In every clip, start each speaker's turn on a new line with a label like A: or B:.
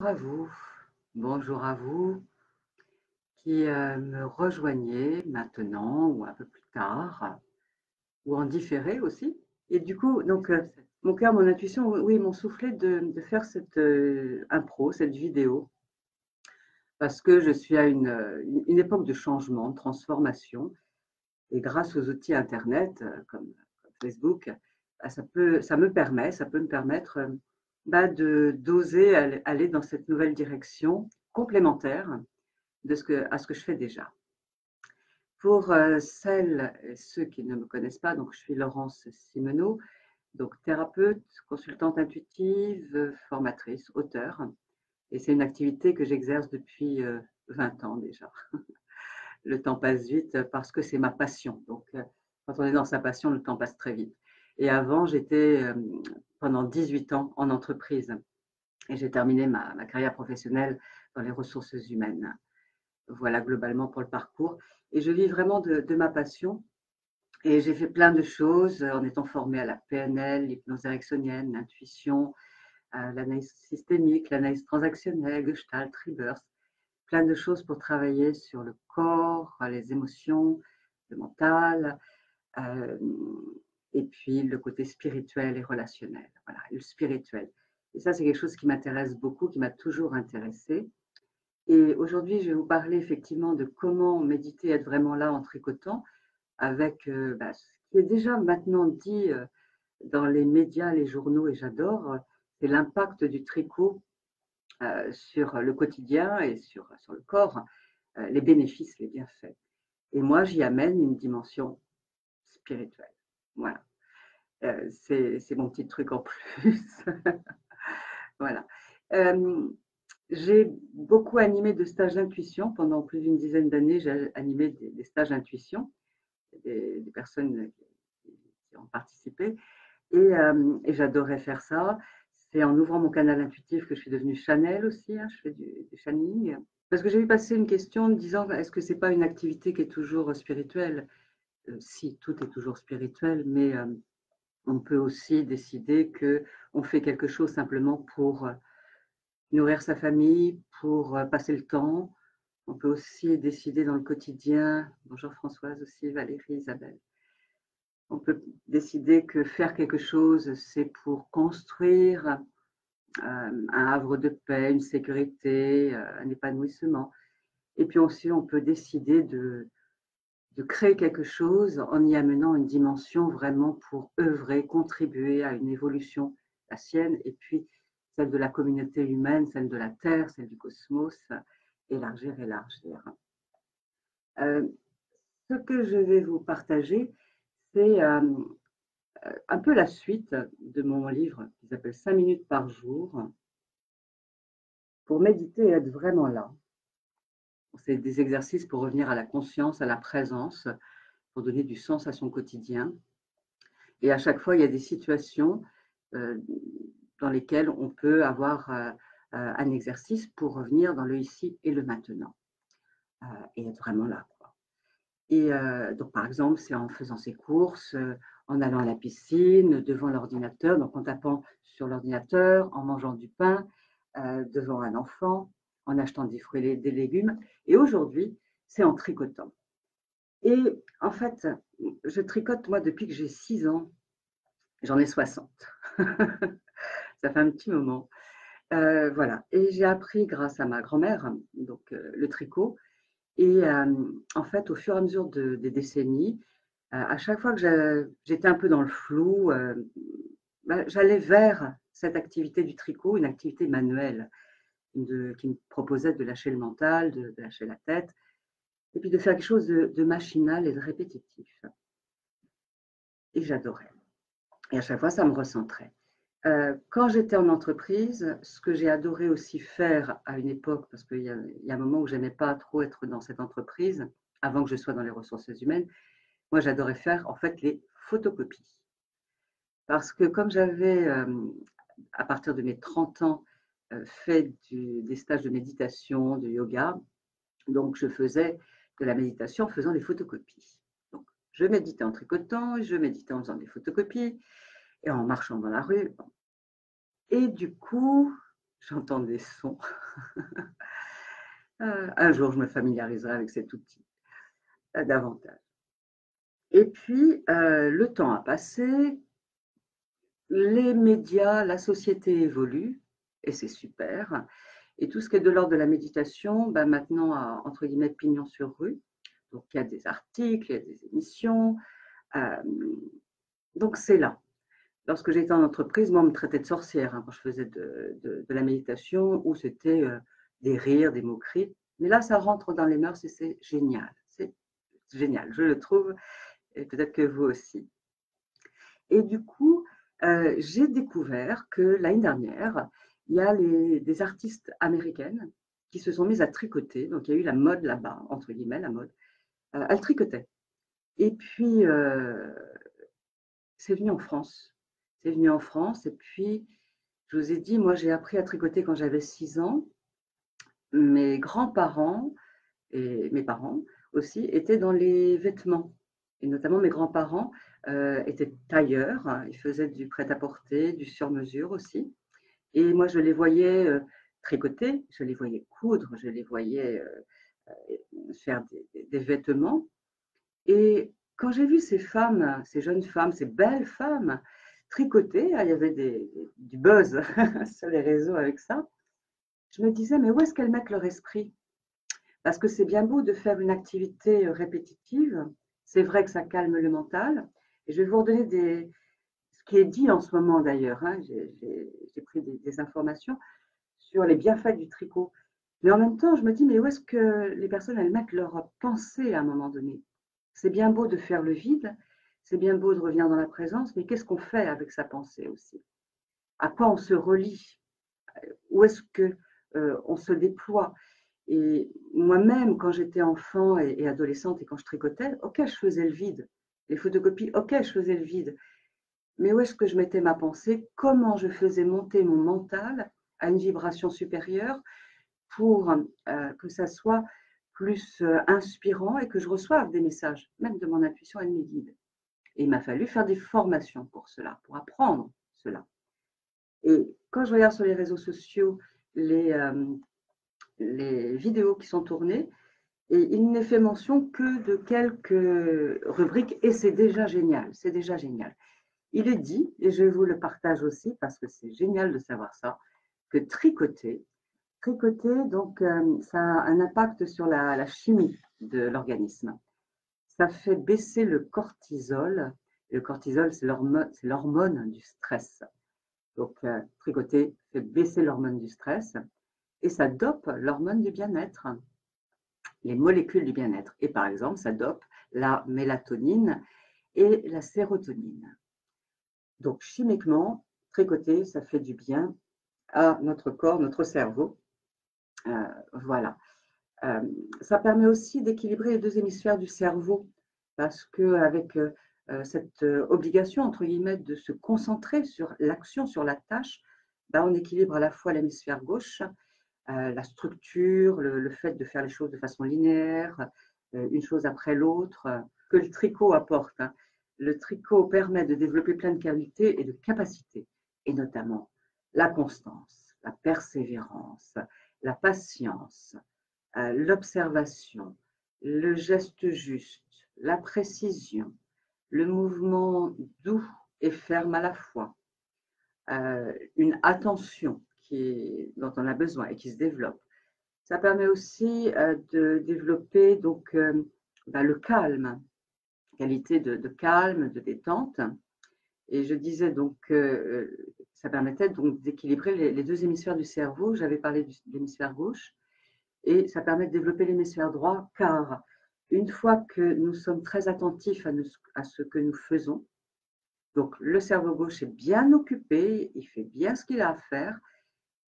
A: À vous, bonjour à vous qui me rejoignez maintenant ou un peu plus tard, ou en différé aussi. Et du coup, donc, mon cœur, mon intuition, oui, m'ont soufflé de faire cette impro, cette vidéo, parce que je suis à une époque de changement, de transformation, et grâce aux outils Internet comme Facebook, bah, ça peut me permettre bah, d'oser aller dans cette nouvelle direction complémentaire à ce que je fais déjà. Pour celles et ceux qui ne me connaissent pas, donc je suis Laurence Simeneau, donc thérapeute, consultante intuitive, formatrice, auteure. Et c'est une activité que j'exerce depuis 20 ans déjà. Le temps passe vite parce que c'est ma passion. Donc quand on est dans sa passion, le temps passe très vite. Et avant, j'étais pendant 18 ans en entreprise et j'ai terminé ma carrière professionnelle dans les ressources humaines. Voilà globalement pour le parcours. Et je vis vraiment de ma passion. Et j'ai fait plein de choses en étant formée à la PNL, l'hypnose ericksonienne, l'intuition, l'analyse systémique, l'analyse transactionnelle, Gestalt, Rebirth, plein de choses pour travailler sur le corps, les émotions, le mental, euh, et puis le côté spirituel et relationnel. Voilà, le spirituel. Et ça, c'est quelque chose qui m'intéresse beaucoup, qui m'a toujours intéressée. Et aujourd'hui, je vais vous parler effectivement de comment méditer, être vraiment là en tricotant, avec bah, ce qui est déjà maintenant dit dans les médias, les journaux, et j'adore, c'est l'impact du tricot sur le quotidien et sur le corps, les bénéfices, les bienfaits. Et moi, j'y amène une dimension spirituelle. Voilà. C'est mon petit truc en plus. Voilà. Euh, j'ai beaucoup animé de stages d'intuition. Pendant plus d'une dizaine d'années, j'ai animé des stages d'intuition, des personnes qui ont participé. Et j'adorais faire ça. C'est en ouvrant mon canal intuitif que je suis devenue Chanel aussi. Hein, je fais du channeling. Parce que j'ai vu passer une question en me disant est-ce que c'est pas une activité qui est toujours spirituelle? Si, tout est toujours spirituel, mais on peut aussi décider que on fait quelque chose simplement pour nourrir sa famille, pour passer le temps. On peut aussi décider dans le quotidien. Bonjour Françoise aussi, Valérie, Isabelle. On peut décider que faire quelque chose, c'est pour construire un havre de paix, une sécurité, un épanouissement. Et puis aussi, on peut décider de créer quelque chose en y amenant une dimension vraiment pour œuvrer, contribuer à une évolution, la sienne, et puis celle de la communauté humaine, celle de la Terre, celle du cosmos, élargir, élargir. Euh, Ce que je vais vous partager, c'est un peu la suite de mon livre qui s'appelle 5 minutes par jour pour méditer et être vraiment là. C'est des exercices pour revenir à la conscience, à la présence, pour donner du sens à son quotidien. Et à chaque fois, il y a des situations euh, dans lesquelles on peut avoir un exercice pour revenir dans le ici et le maintenant et être vraiment là, quoi. Et donc, par exemple, c'est en faisant ses courses, en allant à la piscine, devant l'ordinateur, donc en tapant sur l'ordinateur, en mangeant du pain, devant un enfant, en achetant des fruits et des légumes. Et aujourd'hui, c'est en tricotant. Et en fait, je tricote, moi, depuis que j'ai 6 ans. J'en ai 60. Ça fait un petit moment. Voilà. Et j'ai appris grâce à ma grand-mère, donc le tricot. Et en fait, au fur et à mesure des décennies, à chaque fois que j'étais un peu dans le flou, bah, j'allais vers cette activité du tricot, une activité manuelle qui me proposait de lâcher le mental, de lâcher la tête, et puis de faire quelque chose de machinal et de répétitif. Et j'adorais. Et à chaque fois, ça me recentrait. Quand j'étais en entreprise, ce que j'ai adoré aussi faire à une époque, parce qu'il y a un moment où je n'aimais pas trop être dans cette entreprise, avant que je sois dans les ressources humaines, moi j'adorais faire en fait les photocopies. Parce que comme j'avais, à partir de mes 30 ans, fait des stages de méditation, de yoga, donc je faisais de la méditation en faisant des photocopies. Donc je méditais en tricotant, je méditais en faisant des photocopies et en marchant dans la rue. Et du coup, j'entends des sons. Un jour, je me familiariserai avec cet outil davantage. Et puis, le temps a passé, les médias, la société évolue, et c'est super. Et tout ce qui est de l'ordre de la méditation, ben maintenant a, entre guillemets, pignon sur rue. Donc, il y a des articles, il y a des émissions. Donc, c'est là. Lorsque j'étais en entreprise, moi, on me traitait de sorcière quand je faisais de la méditation, où c'était des rires, des moqueries. Mais là, ça rentre dans les mœurs et c'est génial. C'est génial, je le trouve, et peut-être que vous aussi. Et du coup, j'ai découvert que l'année dernière, il y a des artistes américaines qui se sont mises à tricoter. Donc, il y a eu la mode là-bas, entre guillemets, la mode. Elles tricotaient. Et puis, c'est venu en France. C'est venu en France. Et puis, je vous ai dit, moi, j'ai appris à tricoter quand j'avais 6 ans. Mes grands-parents et mes parents aussi étaient dans les vêtements. Et notamment, mes grands-parents étaient tailleurs. Ils faisaient du prêt-à-porter, du sur-mesure aussi. Et moi, je les voyais tricoter, je les voyais coudre, je les voyais faire des vêtements. Et quand j'ai vu ces femmes, ces jeunes femmes, ces belles femmes tricoter, il y avait du buzz sur les réseaux avec ça, je me disais, mais où est-ce qu'elles mettent leur esprit? Parce que c'est bien beau de faire une activité répétitive, c'est vrai que ça calme le mental. Et je vais vous redonner ce qui est dit en ce moment d'ailleurs, hein, j'ai pris des informations sur les bienfaits du tricot. Mais en même temps, je me dis, mais où est-ce que les personnes, elles mettent leur pensée à un moment donné? C'est bien beau de faire le vide, c'est bien beau de revenir dans la présence, mais qu'est-ce qu'on fait avec sa pensée aussi? À quoi on se relie? Où est-ce que on se déploie? Et moi-même, quand j'étais enfant et adolescente et quand je tricotais, ok, je faisais le vide. Les photocopies, ok, je faisais le vide. Mais où est-ce que je mettais ma pensée? Comment je faisais monter mon mental à une vibration supérieure pour que ça soit plus inspirant et que je reçoive des messages, même de mon intuition et de mes guides. Et il m'a fallu faire des formations pour cela, pour apprendre cela. Et quand je regarde sur les réseaux sociaux les vidéos qui sont tournées, et il n'est fait mention que de quelques rubriques, et c'est déjà génial, c'est déjà génial. Il est dit, et je vous le partage aussi parce que c'est génial de savoir ça, que tricoter donc, ça a un impact sur la chimie de l'organisme. Ça fait baisser le cortisol. Le cortisol, c'est l'hormone du stress. Donc, tricoter fait baisser l'hormone du stress et ça dope l'hormone du bien-être, les molécules du bien-être. Et par exemple, ça dope la mélatonine et la sérotonine. Donc, chimiquement, tricoter, ça fait du bien à notre corps, notre cerveau. Voilà. Ça permet aussi d'équilibrer les deux hémisphères du cerveau parce qu'avec cette obligation, entre guillemets, de se concentrer sur l'action, sur la tâche, ben, on équilibre à la fois l'hémisphère gauche, la structure, le fait de faire les choses de façon linéaire, une chose après l'autre, que le tricot apporte. Hein. Le tricot permet de développer plein de qualités et de capacités, et notamment la constance, la persévérance, la patience, l'observation, le geste juste, la précision, le mouvement doux et ferme à la fois, une attention dont on a besoin et qui se développe. Ça permet aussi de développer donc, le calme, qualité de calme, de détente. Et je disais donc que ça permettait donc d'équilibrer les deux hémisphères du cerveau. J'avais parlé de l'hémisphère gauche et ça permet de développer l'hémisphère droit car une fois que nous sommes très attentifs à ce que nous faisons, donc le cerveau gauche est bien occupé, il fait bien ce qu'il a à faire,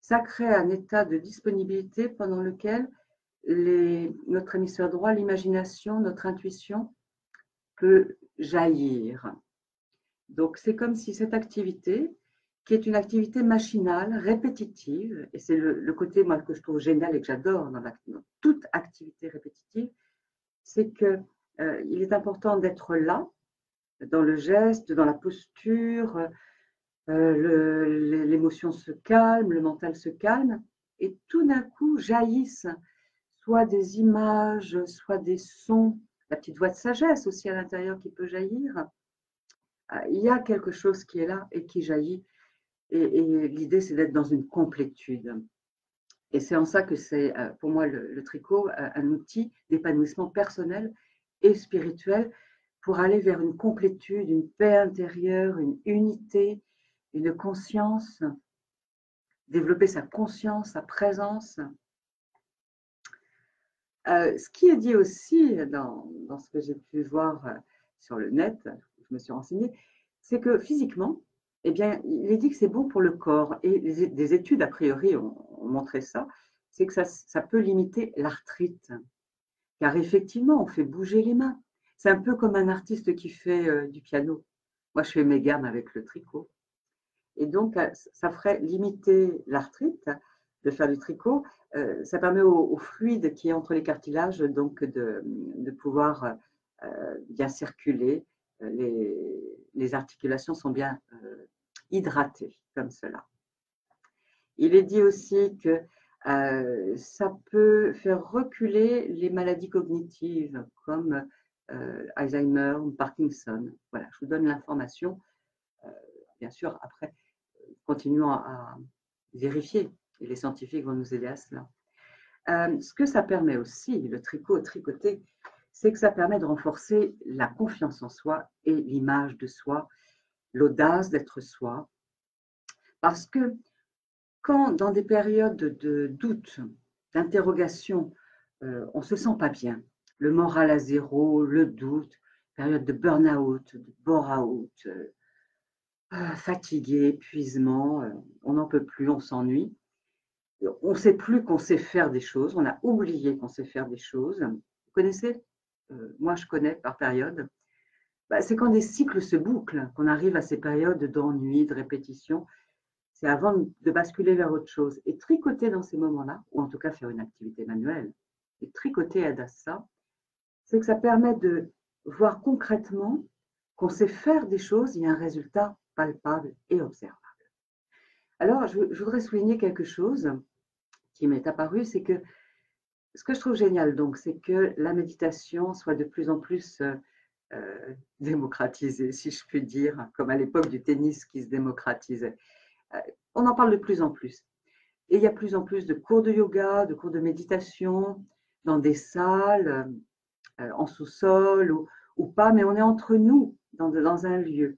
A: ça crée un état de disponibilité pendant lequel notre hémisphère droit, l'imagination, notre intuition peut jaillir. Donc c'est comme si cette activité, qui est une activité machinale, répétitive, et c'est le côté moi, que je trouve génial et que j'adore dans toute activité répétitive, c'est qu'il est important d'être là, dans le geste, dans la posture, l'émotion se calme, le mental se calme, et tout d'un coup jaillissent soit des images, soit des sons, la petite voix de sagesse aussi à l'intérieur qui peut jaillir. Il y a quelque chose qui est là et qui jaillit, et l'idée c'est d'être dans une complétude. Et c'est en ça que c'est pour moi le tricot un outil d'épanouissement personnel et spirituel pour aller vers une complétude, une paix intérieure, une unité, une conscience, développer sa conscience, sa présence. Ce qui est dit aussi dans ce que j'ai pu voir sur le net, je me suis renseignée, c'est que physiquement, eh bien, il est dit que c'est bon pour le corps. Et des études, a priori, ont montré ça, c'est que ça peut limiter l'arthrite. Car effectivement, on fait bouger les mains. C'est un peu comme un artiste qui fait du piano. Moi, je fais mes gammes avec le tricot. Et donc, ça ferait limiter l'arthrite de faire du tricot. Ça permet au fluide qui est entre les cartilages donc de pouvoir bien circuler. Les articulations sont bien hydratées comme cela. Il est dit aussi que ça peut faire reculer les maladies cognitives comme Alzheimer ou Parkinson. Voilà, je vous donne l'information. Bien sûr, après, continuons à vérifier, et les scientifiques vont nous aider à cela. Ce que ça permet aussi, le tricot, tricoter, c'est que ça permet de renforcer la confiance en soi et l'image de soi, l'audace d'être soi. Parce que quand, dans des périodes de doute, d'interrogation, on ne se sent pas bien, le moral à zéro, le doute, période de burn-out, de bore-out, fatigué, épuisement, on n'en peut plus, on s'ennuie. On ne sait plus qu'on sait faire des choses, on a oublié qu'on sait faire des choses. Vous connaissez moi, je connais par période. C'est quand des cycles se bouclent qu'on arrive à ces périodes d'ennui, de répétition. C'est avant de basculer vers autre chose. Et tricoter dans ces moments-là, ou en tout cas faire une activité manuelle, et tricoter aide à ça, c'est que ça permet de voir concrètement qu'on sait faire des choses, il y a un résultat palpable et observable. Alors, je voudrais souligner quelque chose qui m'est apparu, c'est que ce que je trouve génial, donc, c'est que la méditation soit de plus en plus démocratisée, si je puis dire, comme à l'époque du tennis qui se démocratisait. On en parle de plus en plus. Et il y a de plus en plus de cours de yoga, de cours de méditation, dans des salles, en sous-sol ou pas, mais on est entre nous, dans un lieu.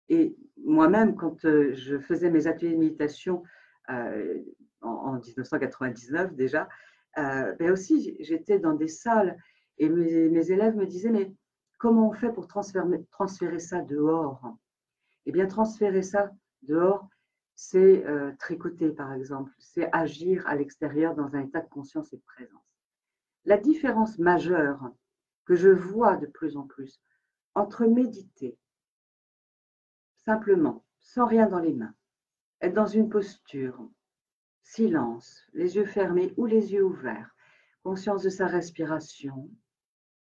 A: Et moi-même, quand je faisais mes ateliers de méditation en 1999 déjà, ben aussi j'étais dans des salles et mes élèves me disaient, mais comment on fait pour transférer ça dehors? Eh bien, transférer ça dehors, c'est tricoter par exemple, c'est agir à l'extérieur dans un état de conscience et de présence. La différence majeure que je vois de plus en plus entre méditer simplement, sans rien dans les mains, être dans une posture, silence, les yeux fermés ou les yeux ouverts, conscience de sa respiration,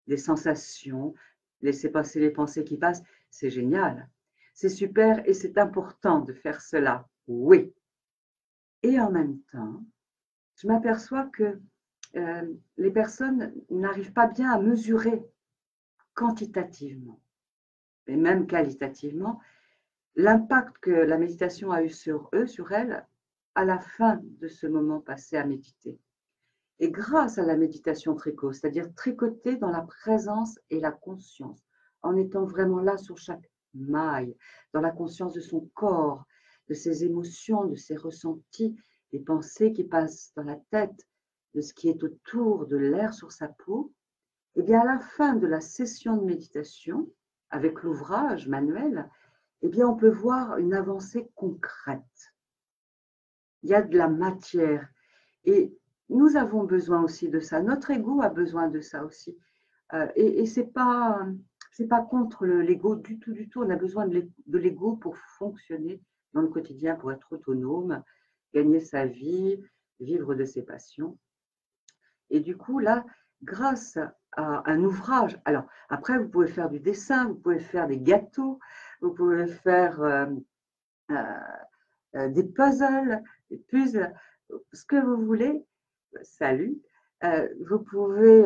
A: des sensations, laisser passer les pensées qui passent, c'est génial. C'est super et c'est important de faire cela, oui. Et en même temps, je m'aperçois que les personnes n'arrivent pas bien à mesurer quantitativement, et même qualitativement, l'impact que la méditation a eu sur eux, sur elles, à la fin de ce moment passé à méditer. Et grâce à la méditation tricot, c'est-à-dire tricoter dans la présence et la conscience, en étant vraiment là sur chaque maille, dans la conscience de son corps, de ses émotions, de ses ressentis, des pensées qui passent dans la tête, de ce qui est autour, de l'air sur sa peau, et bien à la fin de la session de méditation, avec l'ouvrage manuel, eh bien on peut voir une avancée concrète. Il y a de la matière et nous avons besoin aussi de ça. Notre ego a besoin de ça aussi. Et c'est pas contre l'ego du tout, du tout. On a besoin de l'ego pour fonctionner dans le quotidien, pour être autonome, gagner sa vie, vivre de ses passions. Et du coup, là, grâce à un ouvrage, alors après, vous pouvez faire du dessin, vous pouvez faire des gâteaux, vous pouvez faire des puzzles, des puzzles, ce que vous voulez. Salut. Vous pouvez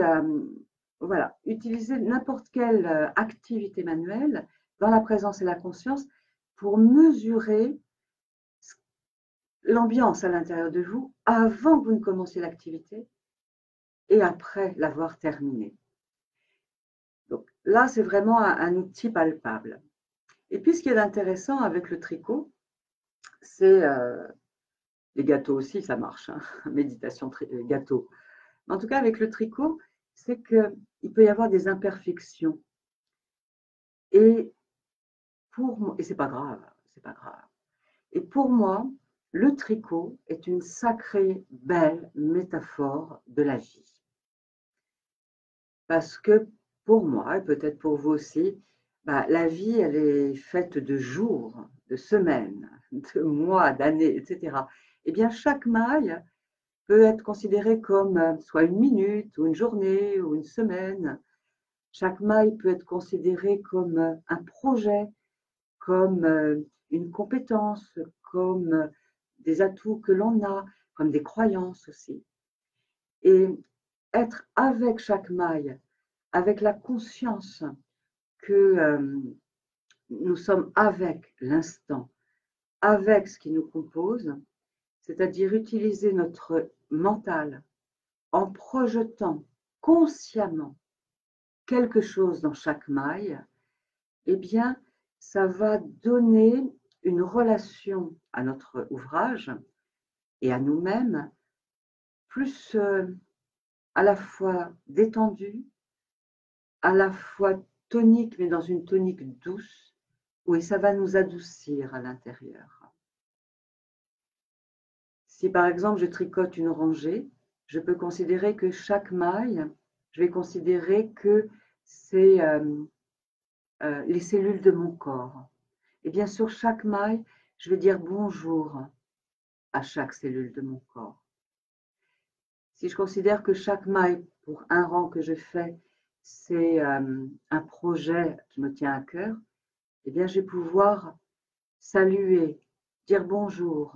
A: voilà, utiliser n'importe quelle activité manuelle dans la présence et la conscience pour mesurer l'ambiance à l'intérieur de vous avant que vous ne commenciez l'activité et après l'avoir terminée. Donc là, c'est vraiment un outil palpable. Et puis, ce qui est intéressant avec le tricot, c'est les gâteaux aussi, ça marche, hein, méditation, gâteau. En tout cas, avec le tricot, c'est qu'il peut y avoir des imperfections. Et c'est pas grave, c'est pas grave. Et pour moi, le tricot est une sacrée belle métaphore de la vie. Parce que pour moi, et peut-être pour vous aussi, la vie, elle est faite de jours, de semaines, de mois, d'années, etc. Eh bien, chaque maille peut être considérée comme soit une minute, ou une journée, ou une semaine. Chaque maille peut être considérée comme un projet, comme une compétence, comme des atouts que l'on a, comme des croyances aussi. Et être avec chaque maille, avec la conscience que nous sommes avec l'instant, avec ce qui nous compose, c'est-à-dire utiliser notre mental en projetant consciemment quelque chose dans chaque maille, eh bien, ça va donner une relation à notre ouvrage et à nous-mêmes plus à la fois détendue, à la fois tonique, mais dans une tonique douce, oui, ça va nous adoucir à l'intérieur. Si par exemple je tricote une rangée, je peux considérer que chaque maille, je vais considérer que c'est les cellules de mon corps. Et bien sur chaque maille, je vais dire bonjour à chaque cellule de mon corps. Si je considère que chaque maille, pour un rang que je fais, c'est un projet qui me tient à cœur, eh bien, je vais pouvoir saluer, dire bonjour,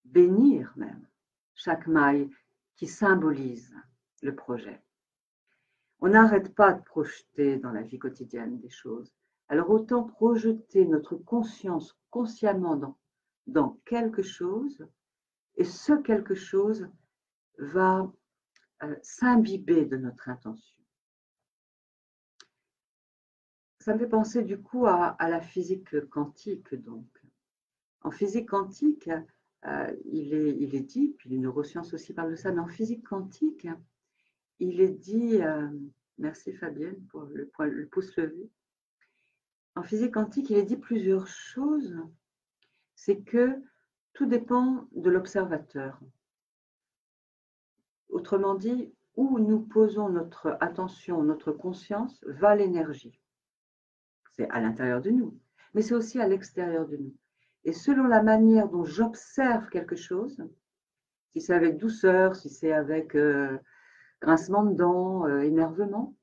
A: bénir même chaque maille qui symbolise le projet. On n'arrête pas de projeter dans la vie quotidienne des choses. Alors autant projeter notre conscience consciemment dans quelque chose, et ce quelque chose va s'imbiber de notre intention. Ça me fait penser du coup à la physique quantique. Donc, en physique quantique, il est dit, puis les neurosciences aussi parlent de ça, mais en physique quantique, il est dit, merci Fabienne pour le pouce levé, en physique quantique, il est dit plusieurs choses. C'est que tout dépend de l'observateur. Autrement dit, où nous posons notre attention, notre conscience, va l'énergie. C'est à l'intérieur de nous, mais c'est aussi à l'extérieur de nous. Et selon la manière dont j'observe quelque chose, si c'est avec douceur, si c'est avec grincement de dents, énervement,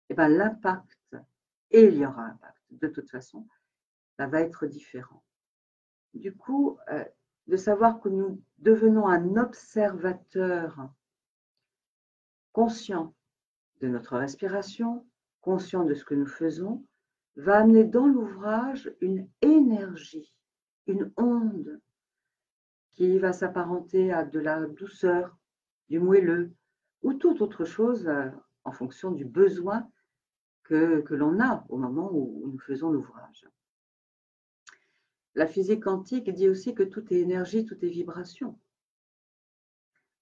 A: et ben l'impact, et il y aura un impact de toute façon, ça va être différent. Du coup, de savoir que nous devenons un observateur conscient de notre respiration, conscient de ce que nous faisons, va amener dans l'ouvrage une énergie, une onde qui va s'apparenter à de la douceur, du moelleux ou toute autre chose en fonction du besoin que l'on a au moment où nous faisons l'ouvrage. La physique quantique dit aussi que tout est énergie, tout est vibration.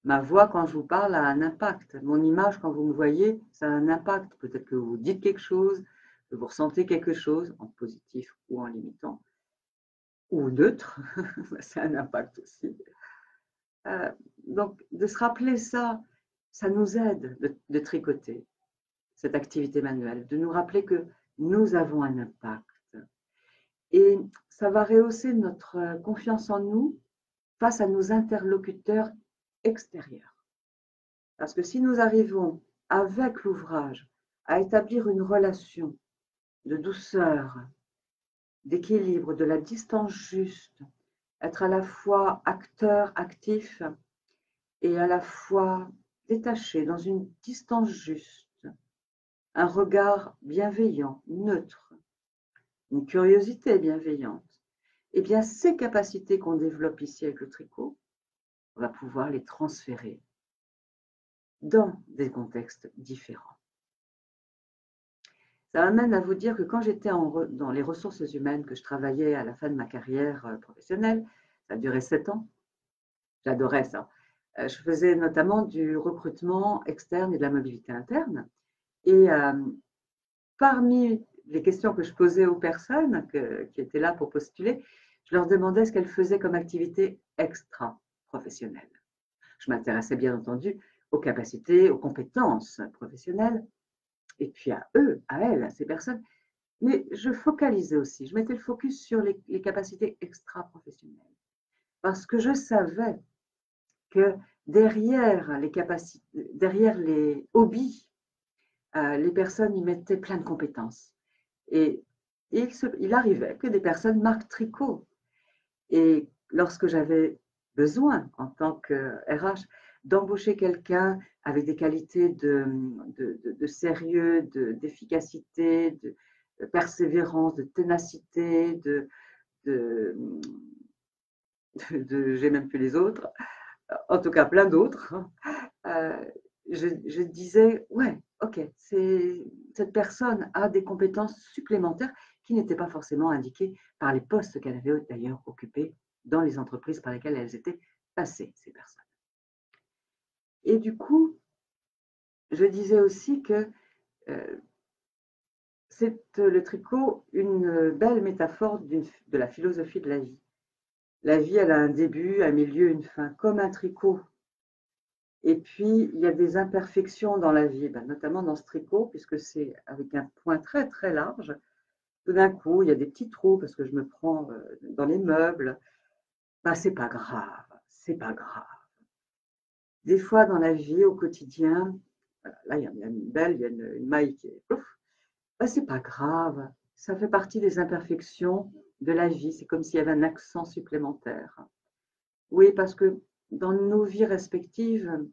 A: Ma voix, quand je vous parle, a un impact. Mon image, quand vous me voyez, ça a un impact. Peut-être que vous dites quelque chose, que vous ressentez quelque chose, en positif ou en limitant, ou neutre, c'est un impact aussi. Donc, de se rappeler ça, ça nous aide de tricoter cette activité manuelle, de nous rappeler que nous avons un impact. Et ça va rehausser notre confiance en nous face à nos interlocuteurs extérieurs. Parce que si nous arrivons avec l'ouvrage à établir une relation de douceur, d'équilibre, de la distance juste, être à la fois acteur, actif, et à la fois détaché, dans une distance juste, un regard bienveillant, neutre, une curiosité bienveillante, eh bien ces capacités qu'on développe ici avec le tricot, on va pouvoir les transférer dans des contextes différents. Ça m'amène à vous dire que quand j'étais dans les ressources humaines, que je travaillais à la fin de ma carrière professionnelle, ça a duré 7 ans, j'adorais ça. Je faisais notamment du recrutement externe et de la mobilité interne. Et parmi les questions que je posais aux personnes qui étaient là pour postuler, je leur demandais ce qu'elles faisaient comme activité extra-professionnelle. Je m'intéressais bien entendu aux capacités, aux compétences professionnelles, et puis à eux, à elles, à ces personnes. Mais je focalisais aussi, je mettais le focus sur les capacités extra-professionnelles. Parce que je savais que derrière les capacités, derrière les hobbies, les personnes y mettaient plein de compétences. Et il arrivait que des personnes marquent tricot. Et lorsque j'avais besoin, en tant que RH, d'embaucher quelqu'un avec des qualités de sérieux, d'efficacité, de persévérance, de ténacité, j'ai même plus les autres, en tout cas plein d'autres, je disais, ouais, ok, cette personne a des compétences supplémentaires qui n'étaient pas forcément indiquées par les postes qu'elle avait d'ailleurs occupés dans les entreprises par lesquelles elles étaient passées, ces personnes. Et du coup, je disais aussi que c'est le tricot une belle métaphore de la philosophie de la vie. La vie, elle a un début, un milieu, une fin, comme un tricot. Et puis, il y a des imperfections dans la vie, notamment dans ce tricot, puisque c'est avec un point très très large. Tout d'un coup, il y a des petits trous parce que je me prends dans les meubles. C'est pas grave, c'est pas grave. Des fois, dans la vie, au quotidien, là, il y a une belle, il y a une maille qui est plouf. C'est pas grave, ça fait partie des imperfections de la vie. C'est comme s'il y avait un accent supplémentaire. Oui, parce que dans nos vies respectives,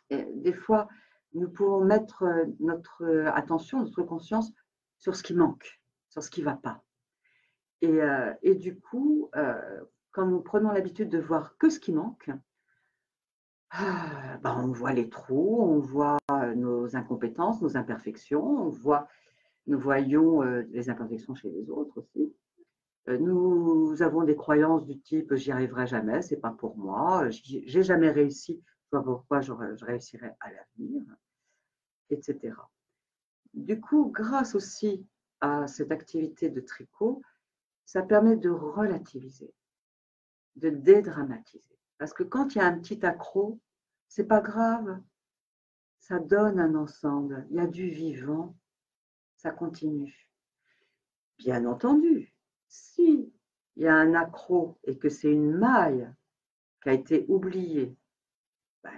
A: des fois, nous pouvons mettre notre attention, notre conscience sur ce qui manque, sur ce qui ne va pas. Et du coup, quand nous prenons l'habitude de voir que ce qui manque, on voit les trous, on voit nos incompétences, nos imperfections, nous voyons les imperfections chez les autres aussi. Nous avons des croyances du type j'y arriverai jamais, c'est pas pour moi, j'ai jamais réussi, je vois pourquoi je réussirai à l'avenir, etc. Du coup, grâce aussi à cette activité de tricot, ça permet de relativiser, de dédramatiser. Parce que quand il y a un petit accroc, c'est pas grave, ça donne un ensemble, il y a du vivant, ça continue. Bien entendu, si il y a un accroc et que c'est une maille qui a été oubliée,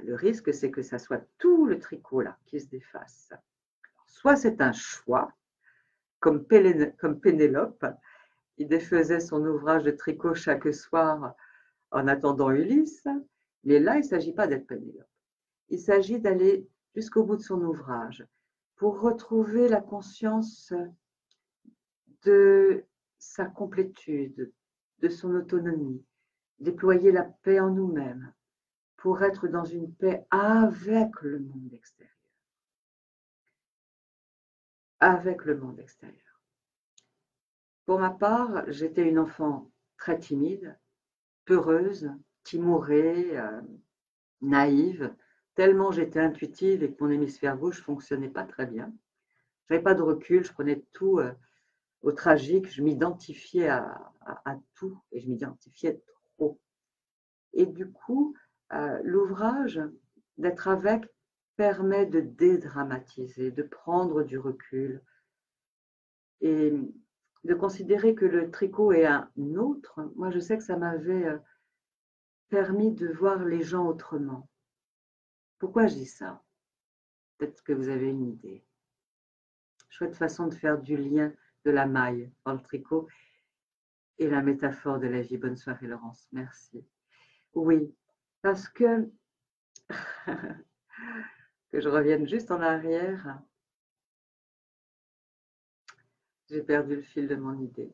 A: le risque c'est que ça soit tout le tricot là qui se défasse. Soit c'est un choix, comme Pénélope, il défaisait son ouvrage de tricot chaque soir en attendant Ulysse, mais là il ne s'agit pas d'être Pénélope. Il s'agit d'aller jusqu'au bout de son ouvrage pour retrouver la conscience de sa complétude, de son autonomie, déployer la paix en nous-mêmes pour être dans une paix avec le monde extérieur. Avec le monde extérieur. Pour ma part, j'étais une enfant très timide, peureuse, timorée, naïve, tellement j'étais intuitive et que mon hémisphère gauche ne fonctionnait pas très bien. Je n'avais pas de recul, je prenais tout au tragique, je m'identifiais à tout et je m'identifiais trop. Et du coup, l'ouvrage d'être avec permet de dédramatiser, de prendre du recul et de considérer que le tricot est un autre. Moi, je sais que ça m'avait permis de voir les gens autrement. Pourquoi je dis ça? Peut-être que vous avez une idée. Chouette façon de faire du lien de la maille dans le tricot et la métaphore de la vie. Bonne soirée Laurence, merci. Oui, parce que, que je revienne juste en arrière, j'ai perdu le fil de mon idée.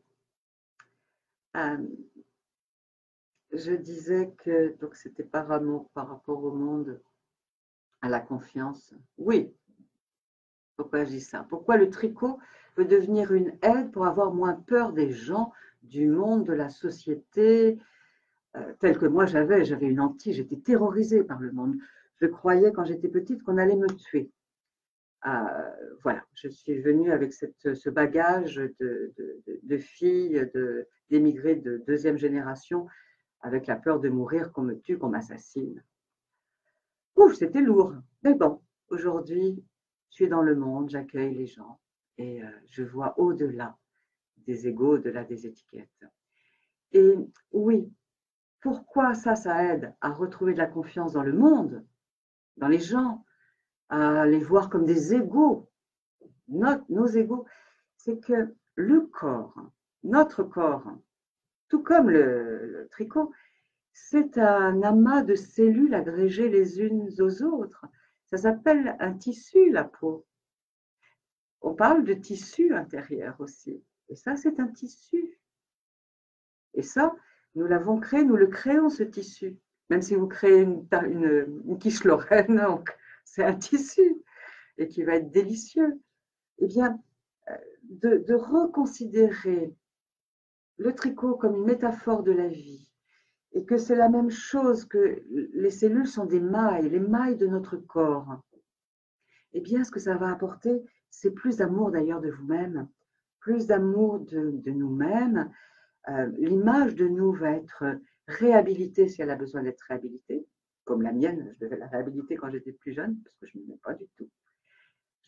A: Je disais que donc c'était par amour par rapport au monde, à la confiance. Oui, pourquoi je dis ça? Pourquoi le tricot peut devenir une aide pour avoir moins peur des gens, du monde, de la société, telle que moi j'avais une hantise, j'étais terrorisée par le monde. Je croyais quand j'étais petite qu'on allait me tuer. Voilà, je suis venue avec ce bagage de filles, d'émigrés de deuxième génération, avec la peur de mourir, qu'on me tue, qu'on m'assassine. Ouf, c'était lourd. Mais bon, aujourd'hui, je suis dans le monde, j'accueille les gens et je vois au-delà des égos, au-delà des étiquettes. Et oui, pourquoi ça aide à retrouver de la confiance dans le monde, dans les gens, à les voir comme des égaux, nos égaux, c'est que le corps, notre corps, tout comme le tricot, c'est un amas de cellules agrégées les unes aux autres. Ça s'appelle un tissu, la peau. On parle de tissu intérieur aussi. Et ça, c'est un tissu. Et ça, nous l'avons créé, nous le créons, ce tissu. Même si vous créez une quiche Lorraine, c'est un tissu et qui va être délicieux. Eh bien, de reconsidérer le tricot comme une métaphore de la vie et que c'est la même chose, que les cellules sont des mailles, les mailles de notre corps, eh bien, ce que ça va apporter, c'est plus d'amour d'ailleurs de vous-même, plus d'amour de nous-mêmes. L'image de nous va être réhabilitée si elle a besoin d'être réhabilitée, comme la mienne, je devais la réhabiliter quand j'étais plus jeune, parce que je ne m'aimais pas du tout.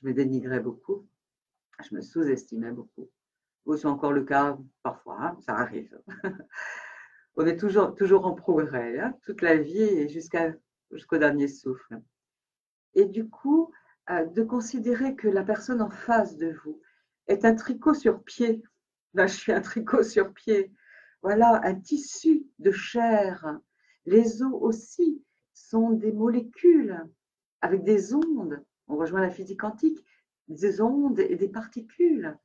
A: Je me dénigrais beaucoup, je me sous-estimais beaucoup. C'est encore le cas parfois, hein, ça arrive. On est toujours en progrès, hein, toute la vie et jusqu'au dernier souffle. Et du coup, de considérer que la personne en face de vous est un tricot sur pied. Là, je suis un tricot sur pied. Voilà, un tissu de chair. Les os aussi sont des molécules avec des ondes. On rejoint la physique quantique, des ondes et des particules.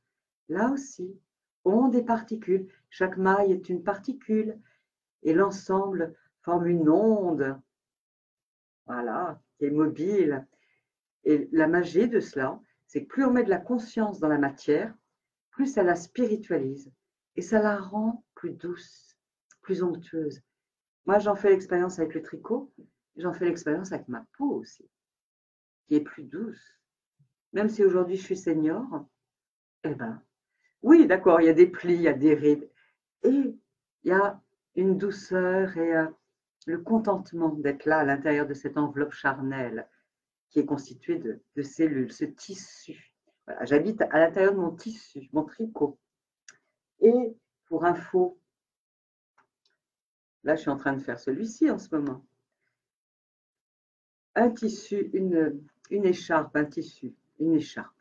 A: Là aussi, ondes et particules. Chaque maille est une particule et l'ensemble forme une onde. Voilà, qui est mobile. Et la magie de cela, c'est que plus on met de la conscience dans la matière, plus ça la spiritualise et ça la rend plus douce, plus onctueuse. Moi, j'en fais l'expérience avec le tricot, j'en fais l'expérience avec ma peau aussi, qui est plus douce. Même si aujourd'hui je suis senior, eh ben, oui, d'accord, il y a des plis, il y a des rides, et il y a une douceur et le contentement d'être là à l'intérieur de cette enveloppe charnelle qui est constituée de cellules, ce tissu. Voilà, j'habite à l'intérieur de mon tissu, mon tricot. Et pour info, là je suis en train de faire celui-ci en ce moment. Un tissu, une écharpe, un tissu, une écharpe.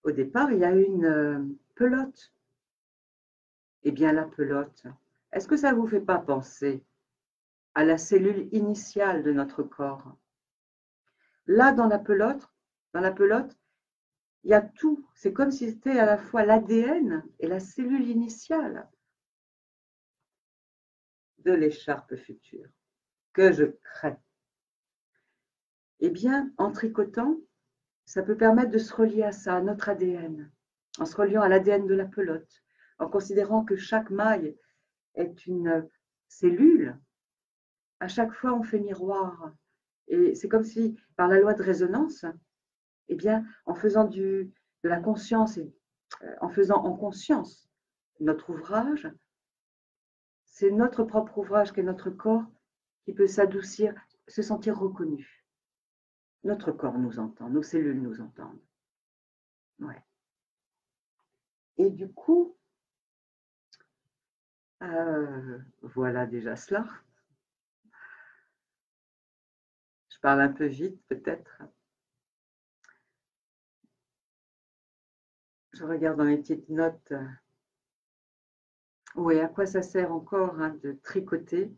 A: Au départ, il y a une pelote. Eh bien, la pelote, est-ce que ça ne vous fait pas penser à la cellule initiale de notre corps? Là, dans la pelote, il y a tout. C'est comme si c'était à la fois l'ADN et la cellule initiale de l'écharpe future que je crée. Eh bien, en tricotant, ça peut permettre de se relier à ça, à notre ADN, en se reliant à l'ADN de la pelote, en considérant que chaque maille est une cellule. À chaque fois, on fait miroir. Et c'est comme si, par la loi de résonance, eh bien, en faisant de la conscience et en faisant en conscience notre ouvrage, c'est notre propre ouvrage qu'est notre corps qui peut s'adoucir, se sentir reconnu. Notre corps nous entend, nos cellules nous entendent. Ouais. Et du coup, voilà déjà cela. Je parle un peu vite peut-être. Je regarde dans mes petites notes Oui, à quoi ça sert encore hein, de tricoter?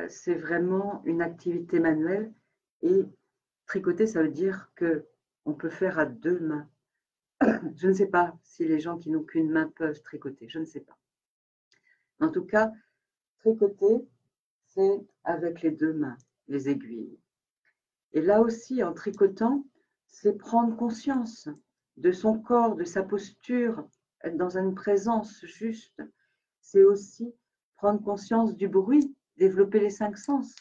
A: C'est vraiment une activité manuelle et tricoter, ça veut dire que on peut faire à 2 mains. Je ne sais pas si les gens qui n'ont qu'une main peuvent tricoter, je ne sais pas. En tout cas, tricoter, c'est avec les 2 mains, les aiguilles. Et là aussi, en tricotant, c'est prendre conscience de son corps, de sa posture, être dans une présence juste. C'est aussi prendre conscience du bruit, développer les 5 sens,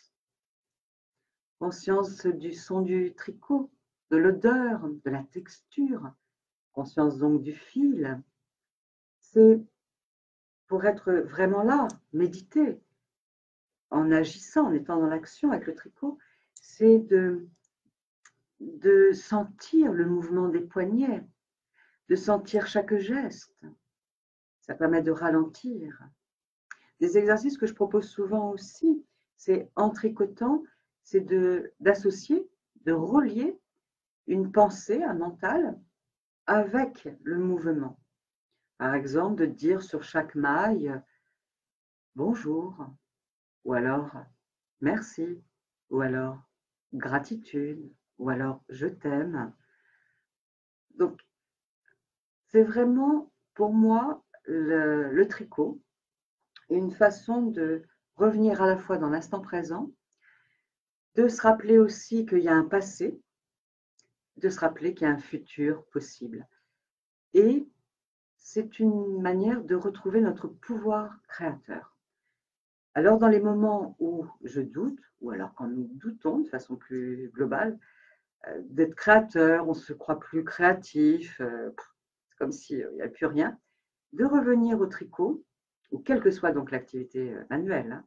A: conscience du son du tricot, de l'odeur, de la texture, conscience donc du fil. C'est pour être vraiment là, méditer, en agissant, en étant dans l'action avec le tricot, c'est de sentir le mouvement des poignets, de sentir chaque geste. Ça permet de ralentir. Des exercices que je propose souvent aussi, c'est en tricotant, c'est d'associer, de relier une pensée, un mental, avec le mouvement. Par exemple, de dire sur chaque maille bonjour, ou alors merci, ou alors gratitude, ou alors je t'aime. Donc, c'est vraiment pour moi le tricot une façon de revenir à la fois dans l'instant présent, de se rappeler aussi qu'il y a un passé, de se rappeler qu'il y a un futur possible. Et c'est une manière de retrouver notre pouvoir créateur. Alors, dans les moments où je doute, ou alors quand nous doutons de façon plus globale, d'être créateur, on se croit plus créatif, c'est comme s'il n'y avait plus rien, de revenir au tricot, ou quelle que soit donc l'activité manuelle, hein,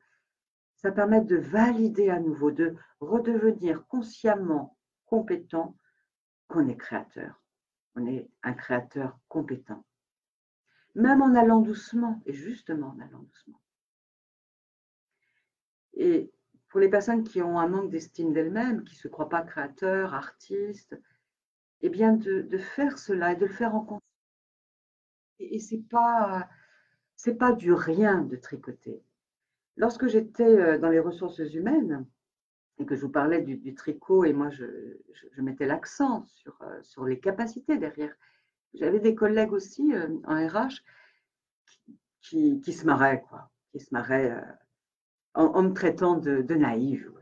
A: ça permet de valider à nouveau, de redevenir consciemment compétent qu'on est créateur. On est un créateur compétent. Même en allant doucement, et justement en allant doucement. Et pour les personnes qui ont un manque d'estime d'elles-mêmes, qui ne se croient pas créateurs, artistes, eh bien de faire cela et de le faire en conscience. Et c'est pas du rien de tricoter. Lorsque j'étais dans les ressources humaines, et que je vous parlais du tricot, et moi je mettais l'accent sur les capacités derrière. J'avais des collègues aussi en RH qui se marraient, quoi, qui se marraient en me traitant de naïve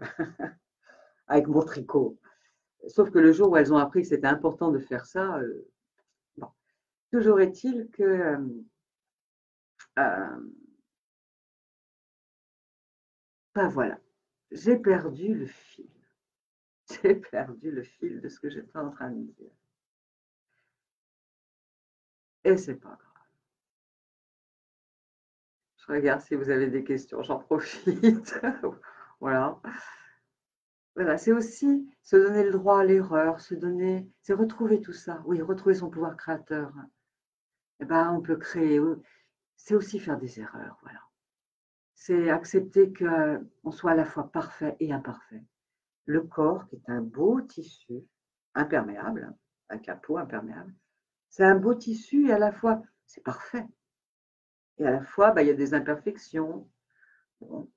A: avec mon tricot. Sauf que le jour où elles ont appris que c'était important de faire ça, bon. Toujours est-il que ben voilà, j'ai perdu le fil. J'ai perdu le fil de ce que j'étais en train de dire. Et c'est pas grave. Je regarde si vous avez des questions, j'en profite. Voilà. Voilà, c'est aussi se donner le droit à l'erreur, se donner, c'est retrouver tout ça. Oui, retrouver son pouvoir créateur. Eh ben, on peut créer. C'est aussi faire des erreurs, voilà. C'est accepter qu'on soit à la fois parfait et imparfait. Le corps, qui est un beau tissu imperméable, un capot imperméable, c'est un beau tissu et à la fois, c'est parfait. Et à la fois, bah, il y a des imperfections. Bon,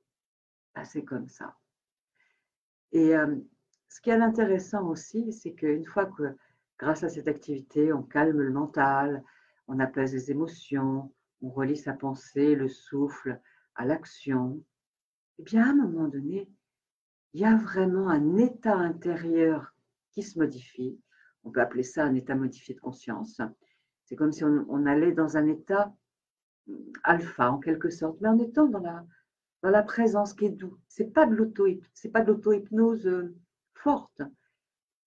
A: bah, c'est comme ça. Et ce qui est intéressant aussi, c'est qu'une fois que, grâce à cette activité, on calme le mental, on apaise les émotions, on relie sa pensée, le souffle à l'action, eh bien, à un moment donné, il y a vraiment un état intérieur qui se modifie. On peut appeler ça un état modifié de conscience. C'est comme si on allait dans un état alpha, en quelque sorte, mais en étant dans la présence qui est doux. C'est pas de l'auto-hypnose forte,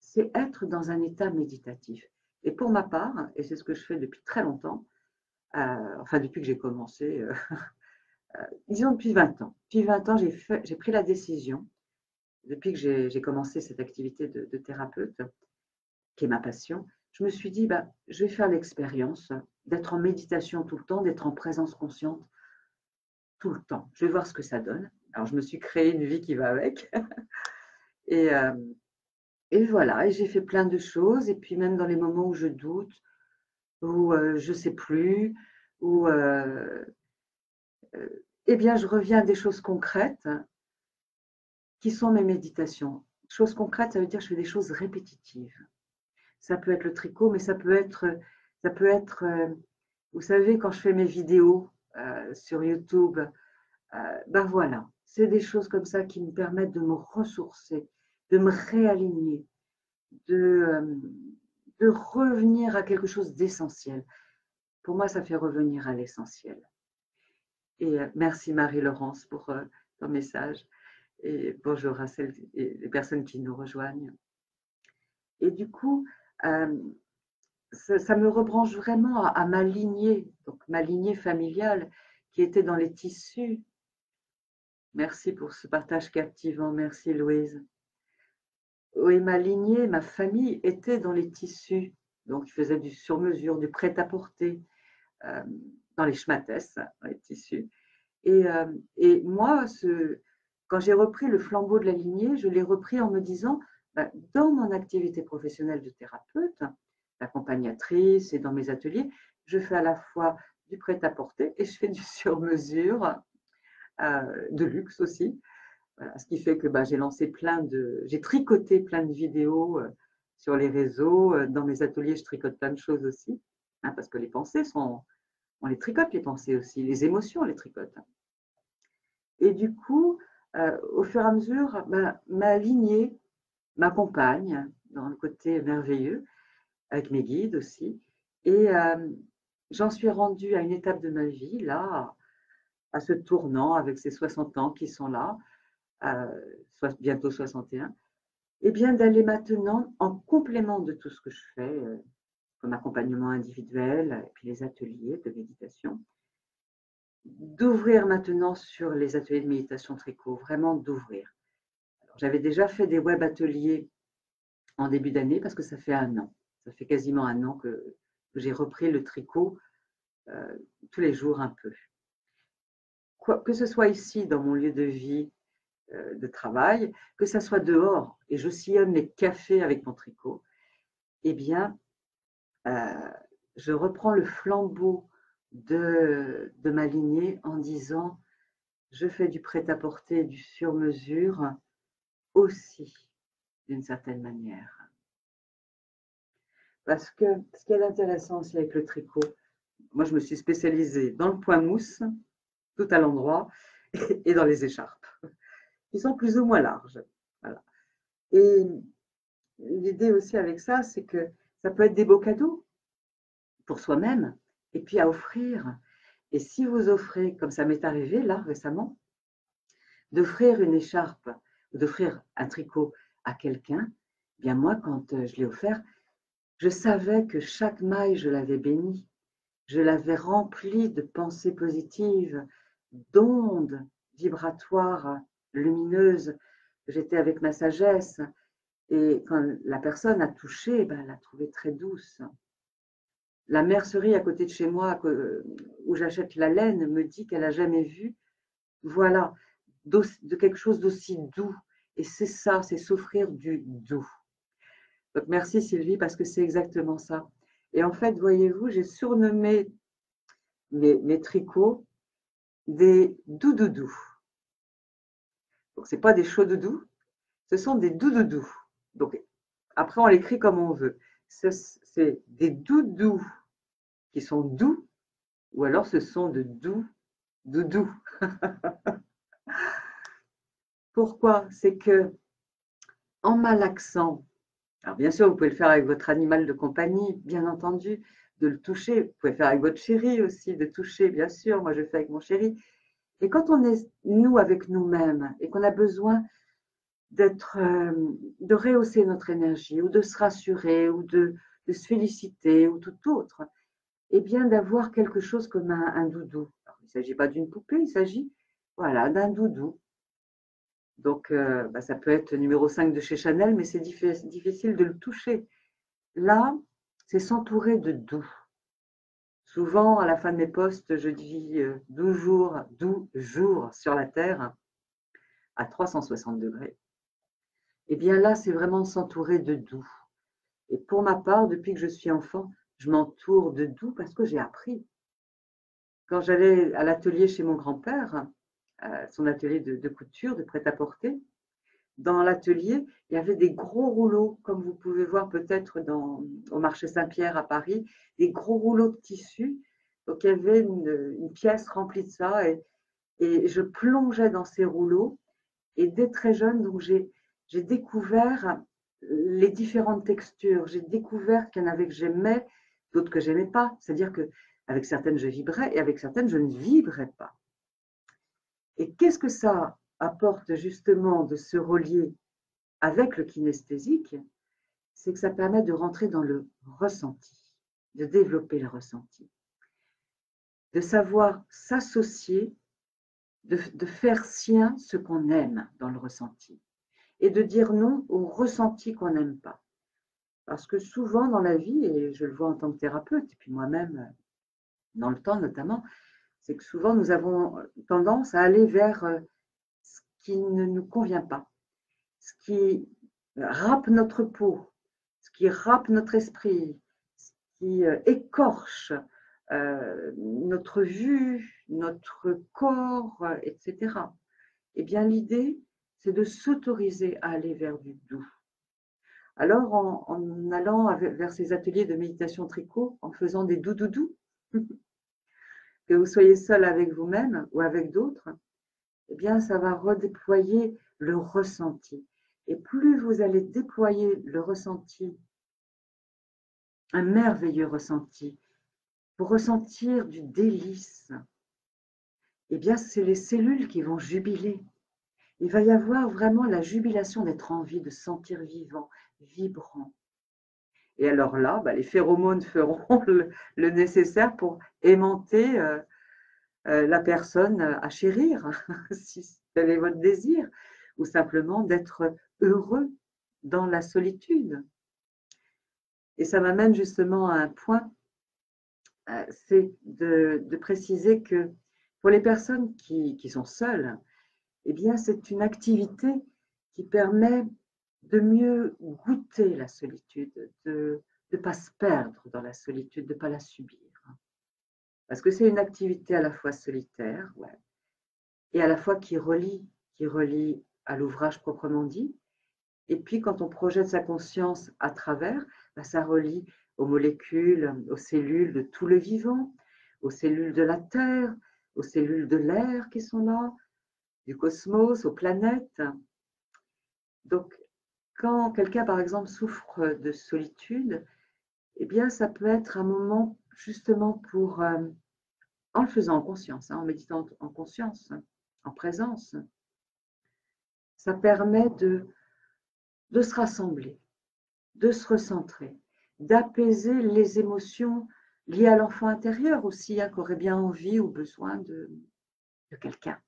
A: c'est être dans un état méditatif. Et pour ma part, et c'est ce que je fais depuis très longtemps, enfin depuis que j'ai commencé, disons depuis 20 ans. Depuis 20 ans, j'ai pris la décision, depuis que j'ai commencé cette activité de thérapeute, qui est ma passion, je me suis dit, bah, je vais faire l'expérience d'être en méditation tout le temps, d'être en présence consciente tout le temps. Je vais voir ce que ça donne. Alors, je me suis créé une vie qui va avec. Et, euh, et voilà, et j'ai fait plein de choses. Et puis, même dans les moments où je doute, où je ne sais plus, où eh bien, je reviens à des choses concrètes qui sont mes méditations. Choses concrètes, ça veut dire que je fais des choses répétitives. Ça peut être le tricot, mais ça peut être, vous savez, quand je fais mes vidéos sur YouTube, ben voilà, c'est des choses comme ça qui me permettent de me ressourcer, de me réaligner, de, de revenir à quelque chose d'essentiel. Pour moi, ça fait revenir à l'essentiel. Et merci Marie-Laurence pour ton message. Et bonjour à celles et les personnes qui nous rejoignent. Et du coup, ça me rebranche vraiment à ma lignée, donc ma lignée familiale qui était dans les tissus. Merci pour ce partage captivant. Merci Louise. Oui, ma lignée, ma famille était dans les tissus. Donc, ils faisaient du sur-mesure, du prêt-à-porter, dans les schmattès, dans les tissus. Et moi, quand j'ai repris le flambeau de la lignée, je l'ai repris en me disant, dans mon activité professionnelle de thérapeute, d'accompagnatrice et dans mes ateliers, je fais à la fois du prêt-à-porter et je fais du sur-mesure, de luxe aussi. Voilà, ce qui fait que j'ai tricoté plein de vidéos sur les réseaux. Dans mes ateliers, je tricote plein de choses aussi, hein, parce que les pensées on les tricote, les pensées aussi, les émotions, on les tricote. Et du coup, au fur et à mesure, ma lignée m'accompagne dans le côté merveilleux, avec mes guides aussi. Et j'en suis rendue à une étape de ma vie, là, à ce tournant avec ces 60 ans qui sont là, bientôt 61, et bien d'aller maintenant en complément de tout ce que je fais, comme accompagnement individuel, et puis les ateliers de méditation, d'ouvrir maintenant sur les ateliers de méditation tricot, vraiment d'ouvrir. J'avais déjà fait des web ateliers en début d'année parce que ça fait un an. Ça fait quasiment un an que j'ai repris le tricot tous les jours un peu. Que ce soit ici dans mon lieu de vie, de travail, que ce soit dehors et je sillonne les cafés avec mon tricot, eh bien, je reprends le flambeau de ma lignée en disant je fais du prêt-à-porter, du sur-mesure aussi, d'une certaine manière. Parce que ce qui est intéressant aussi avec le tricot, moi je me suis spécialisée dans le point mousse, tout à l'endroit, et dans les écharpes, qui sont plus ou moins larges. Voilà. Et l'idée aussi avec ça, c'est que ça peut être des beaux cadeaux pour soi-même, et puis à offrir. Et si vous offrez, comme ça m'est arrivé là récemment, d'offrir une écharpe, d'offrir un tricot à quelqu'un, bien moi, quand je l'ai offert, je savais que chaque maille, je l'avais bénie. Je l'avais remplie de pensées positives, d'ondes vibratoires lumineuses. J'étais avec ma sagesse. Et quand la personne a touché, elle l'a trouvée très douce. La mercerie à côté de chez moi, où j'achète la laine, me dit qu'elle n'a jamais vu, voilà, de quelque chose d'aussi doux. Et c'est ça, c'est s'offrir du doux. Donc merci Sylvie, parce que c'est exactement ça. Et en fait, voyez-vous, j'ai surnommé mes tricots des doudoudous. Donc, ce n'est pas des chaudoudous, ce sont des doudoudous. Donc, après, on l'écrit comme on veut. C'est des doudous qui sont doux, ou alors ce sont de doudous. Pourquoi? C'est que en malaxant, alors bien sûr, vous pouvez le faire avec votre animal de compagnie, bien entendu, de le toucher. Vous pouvez faire avec votre chéri aussi, de toucher, bien sûr. Moi, je fais avec mon chéri. Et quand on est nous avec nous-mêmes et qu'on a besoin de rehausser notre énergie ou de se rassurer ou de se féliciter ou tout autre, et bien d'avoir quelque chose comme un doudou. Alors, il ne s'agit pas d'une poupée, il s'agit voilà, d'un doudou. Donc, ça peut être numéro 5 de chez Chanel, mais c'est difficile de le toucher. Là, c'est s'entourer de doux. Souvent, à la fin de mes postes, je dis 12 jours sur la Terre à 360 degrés. Et bien là, c'est vraiment s'entourer de doux. Et pour ma part, depuis que je suis enfant, je m'entoure de doux parce que j'ai appris. quand j'allais à l'atelier chez mon grand-père, son atelier de couture, de prêt-à-porter, dans l'atelier, il y avait des gros rouleaux, comme vous pouvez voir peut-être au marché Saint-Pierre à Paris, des gros rouleaux de tissu. Donc il y avait une pièce remplie de ça et je plongeais dans ces rouleaux. Et dès très jeune, donc j'ai découvert les différentes textures. J'ai découvert qu'il y en avait que j'aimais, d'autres que j'aimais pas. C'est-à-dire que avec certaines je vibrais et avec certaines je ne vibrais pas. Et qu'est-ce que ça apporte justement de se relier avec le kinesthésique? C'est que ça permet de rentrer dans le ressenti, de développer le ressenti, de savoir s'associer, de faire sien ce qu'on aime dans le ressenti et de dire non au ressenti qu'on n'aime pas. Parce que souvent dans la vie, et je le vois en tant que thérapeute, et puis moi-même dans le temps notamment, c'est que souvent nous avons tendance à aller vers ce qui ne nous convient pas, ce qui râpe notre peau, ce qui râpe notre esprit, ce qui écorche notre vue, notre corps, etc. Eh bien, l'idée, c'est de s'autoriser à aller vers du doux. Alors, en allant vers ces ateliers de méditation tricot, en faisant des doux-doux-doux, que vous soyez seul avec vous-même ou avec d'autres, eh bien, ça va redéployer le ressenti. Et plus vous allez déployer le ressenti, un merveilleux ressenti, pour ressentir du délice, eh bien, c'est les cellules qui vont jubiler. Il va y avoir vraiment la jubilation d'être en vie, de se sentir vivant, vibrant. Et alors là, les phéromones feront le nécessaire pour aimanter la personne à chérir, si tel est votre désir, ou simplement d'être heureux dans la solitude. Et ça m'amène justement à un point, c'est de préciser que pour les personnes qui sont seules, eh bien, c'est une activité qui permet de mieux goûter la solitude, de ne pas se perdre dans la solitude, de ne pas la subir. Parce que c'est une activité à la fois solitaire, ouais, et à la fois qui relie à l'ouvrage proprement dit. Et puis, quand on projette sa conscience à travers, ça relie aux molécules, aux cellules de tout le vivant, aux cellules de la Terre, aux cellules de l'air qui sont là, du cosmos, aux planètes. Donc, quand quelqu'un, par exemple, souffre de solitude, eh bien, ça peut être un moment justement pour, en le faisant en conscience, en méditant en conscience, en présence, ça permet de se rassembler, de se recentrer, d'apaiser les émotions liées à l'enfant intérieur aussi, qui aurait bien envie ou besoin de quelqu'un.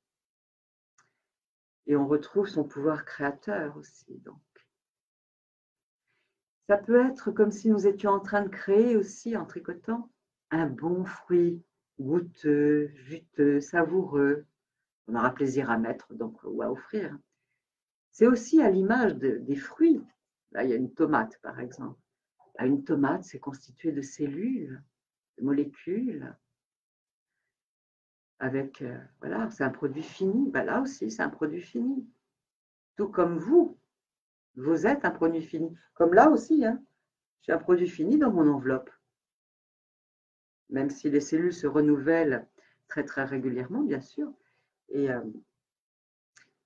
A: Et on retrouve son pouvoir créateur aussi, donc. Ça peut être comme si nous étions en train de créer aussi, en tricotant, un bon fruit goûteux, juteux, savoureux, on aura plaisir à mettre donc, ou à offrir. C'est aussi à l'image des fruits. Là, il y a une tomate, par exemple. Une tomate, c'est constitué de cellules, de molécules, avec, voilà, c'est un produit fini. Là aussi, c'est un produit fini. Tout comme vous êtes un produit fini. Comme là aussi, j'ai un produit fini dans mon enveloppe. Même si les cellules se renouvellent très, très régulièrement, bien sûr. Et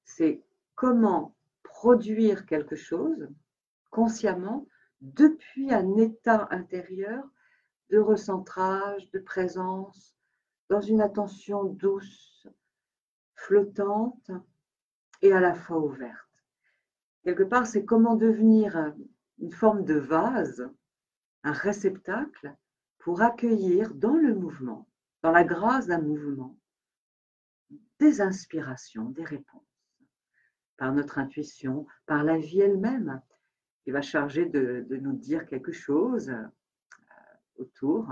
A: c'est comment produire quelque chose consciemment depuis un état intérieur de recentrage, de présence, dans une attention douce, flottante et à la fois ouverte. Quelque part, c'est comment devenir une forme de vase, un réceptacle pour accueillir dans le mouvement, dans la grâce d'un mouvement, des inspirations, des réponses, par notre intuition, par la vie elle-même, qui va charger de nous dire quelque chose autour.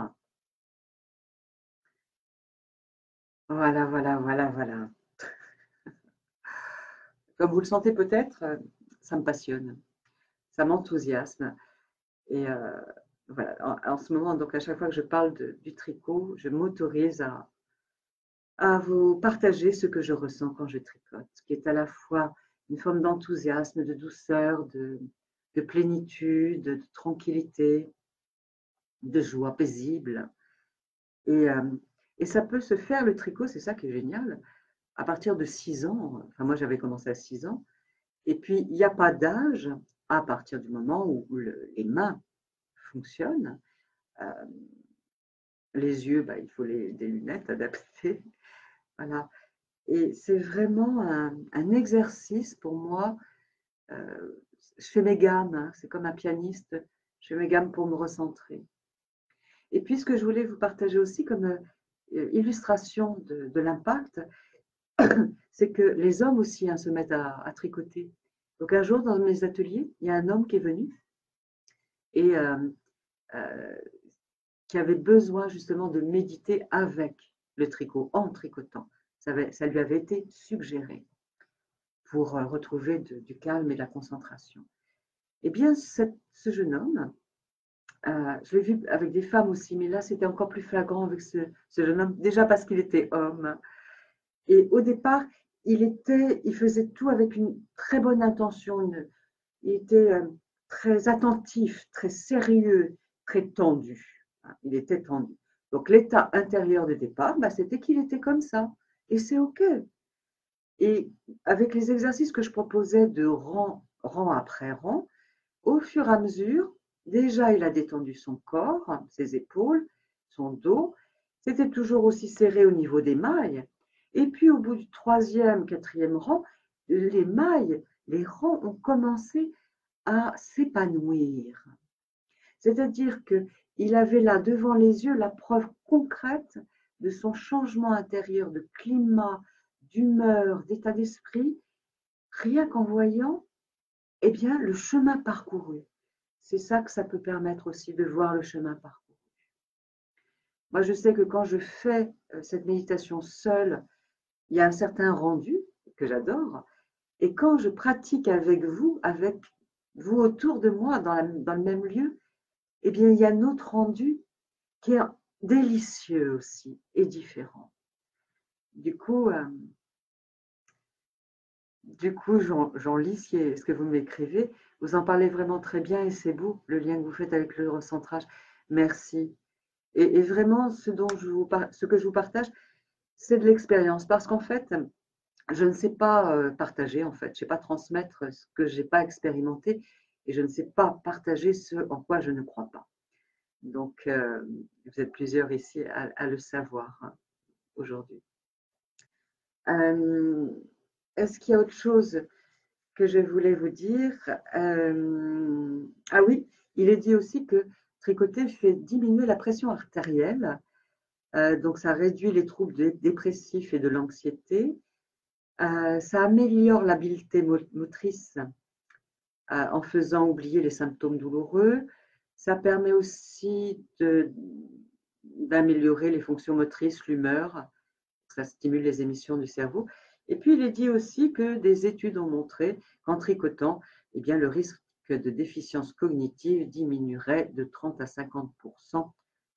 A: Voilà, voilà, voilà, voilà. Comme vous le sentez peut-être, ça me passionne, ça m'enthousiasme. Et voilà, en ce moment, donc à chaque fois que je parle du tricot, je m'autorise à vous partager ce que je ressens quand je tricote, qui est à la fois une forme d'enthousiasme, de douceur, de plénitude, de tranquillité, de joie paisible. Et, euh, et ça peut se faire, le tricot, c'est ça qui est génial, à partir de 6 ans. Enfin, moi, j'avais commencé à 6 ans. Et puis, il n'y a pas d'âge à partir du moment où les mains fonctionnent. Euh, les yeux, bah, il faut des lunettes adaptées. Voilà. Et c'est vraiment un exercice pour moi. Je fais mes gammes, hein, c'est comme un pianiste. Je fais mes gammes pour me recentrer. Et puis, ce que je voulais vous partager aussi comme illustration de l'impact, c'est que les hommes aussi, hein, se mettent à tricoter. Donc, un jour, dans mes ateliers, il y a un homme qui est venu et euh, qui avait besoin justement de méditer avec le tricot, en tricotant. Ça lui avait été suggéré pour retrouver du calme et de la concentration. Eh bien, ce jeune homme, je l'ai vu avec des femmes aussi, mais là, c'était encore plus flagrant avec ce jeune homme, déjà parce qu'il était homme. Et au départ, il faisait tout avec une très bonne intention. Il était très attentif, très sérieux, très tendu. Il était tendu. Donc, l'état intérieur de départ, bah, c'était qu'il était comme ça. Et c'est OK. Et avec les exercices que je proposais de rang après rang, au fur et à mesure, déjà, il a détendu son corps, ses épaules, son dos. C'était toujours aussi serré au niveau des mailles. Et puis, au bout du troisième, quatrième rang, les mailles, les rangs ont commencé à s'épanouir. C'est-à-dire qu'il avait là devant les yeux la preuve concrète de son changement intérieur de climat, d'humeur, d'état d'esprit, rien qu'en voyant eh bien, le chemin parcouru. C'est ça que ça peut permettre aussi de voir le chemin parcouru. Moi, je sais que quand je fais cette méditation seule, il y a un certain rendu que j'adore. Et quand je pratique avec vous autour de moi, dans le même lieu, eh bien, il y a un autre rendu qui est délicieux aussi et différent. Du coup, j'en lis ce que vous m'écrivez. Vous en parlez vraiment très bien et c'est beau, le lien que vous faites avec le recentrage. Merci. Et vraiment, ce que je vous partage, c'est de l'expérience. Parce qu'en fait, je ne sais pas partager, en fait. Je ne sais pas transmettre ce que je n'ai pas expérimenté et je ne sais pas partager ce en quoi je ne crois pas. Donc, vous êtes plusieurs ici à le savoir, hein, aujourd'hui. Est-ce qu'il y a autre chose que je voulais vous dire? Ah oui, il est dit aussi que tricoter fait diminuer la pression artérielle. Donc, ça réduit les troubles dépressifs et de l'anxiété. Ça améliore l'habileté motrice en faisant oublier les symptômes douloureux. Ça permet aussi d'améliorer les fonctions motrices, l'humeur. Ça stimule les émissions du cerveau. Et puis, il est dit aussi que des études ont montré qu'en tricotant, eh bien, le risque de déficience cognitive diminuerait de 30 à 50%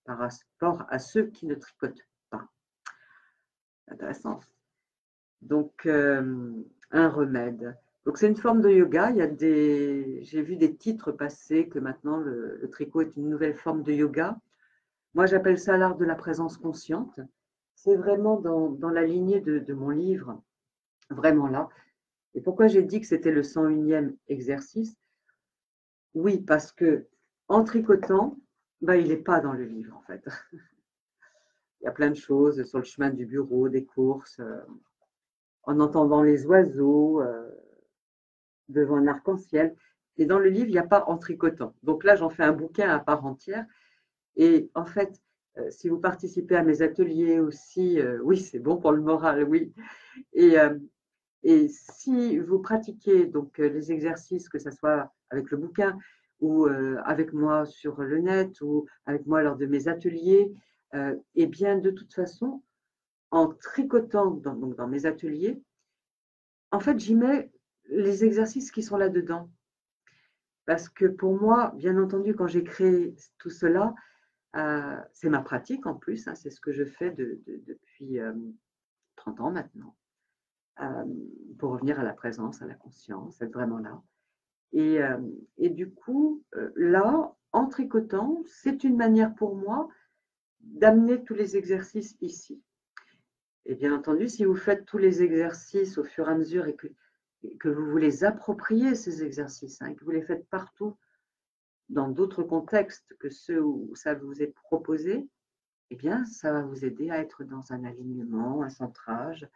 A: par rapport à ceux qui ne tricotent pas. Intéressant. Donc, un remède. Donc, c'est une forme de yoga. J'ai vu des titres passer que maintenant le tricot est une nouvelle forme de yoga. Moi, j'appelle ça l'art de la présence consciente. C'est vraiment dans la lignée de mon livre, vraiment là. Et pourquoi j'ai dit que c'était le 101e exercice? Oui, parce que en tricotant, bah, il n'est pas dans le livre en fait. Il y a plein de choses sur le chemin du bureau, des courses, en entendant les oiseaux, devant un arc-en-ciel. Et dans le livre, il n'y a pas en tricotant. Donc là, j'en fais un bouquin à part entière. Et en fait, si vous participez à mes ateliers aussi, oui, c'est bon pour le moral, oui. Et, euh, et si vous pratiquez donc les exercices, que ce soit avec le bouquin ou avec moi sur le net ou avec moi lors de mes ateliers, et bien de toute façon, en tricotant donc dans mes ateliers, en fait, j'y mets les exercices qui sont là-dedans. Parce que pour moi, bien entendu, quand j'ai créé tout cela, c'est ma pratique en plus, hein, c'est ce que je fais depuis 30 ans maintenant, pour revenir à la présence, à la conscience, être vraiment là. Et du coup, là, en tricotant, c'est une manière pour moi d'amener tous les exercices ici. Et bien entendu, si vous faites tous les exercices au fur et à mesure et que vous vous les appropriez, ces exercices, hein, que vous les faites partout, dans d'autres contextes que ceux où ça vous est proposé, eh bien, ça va vous aider à être dans un alignement, un centrage.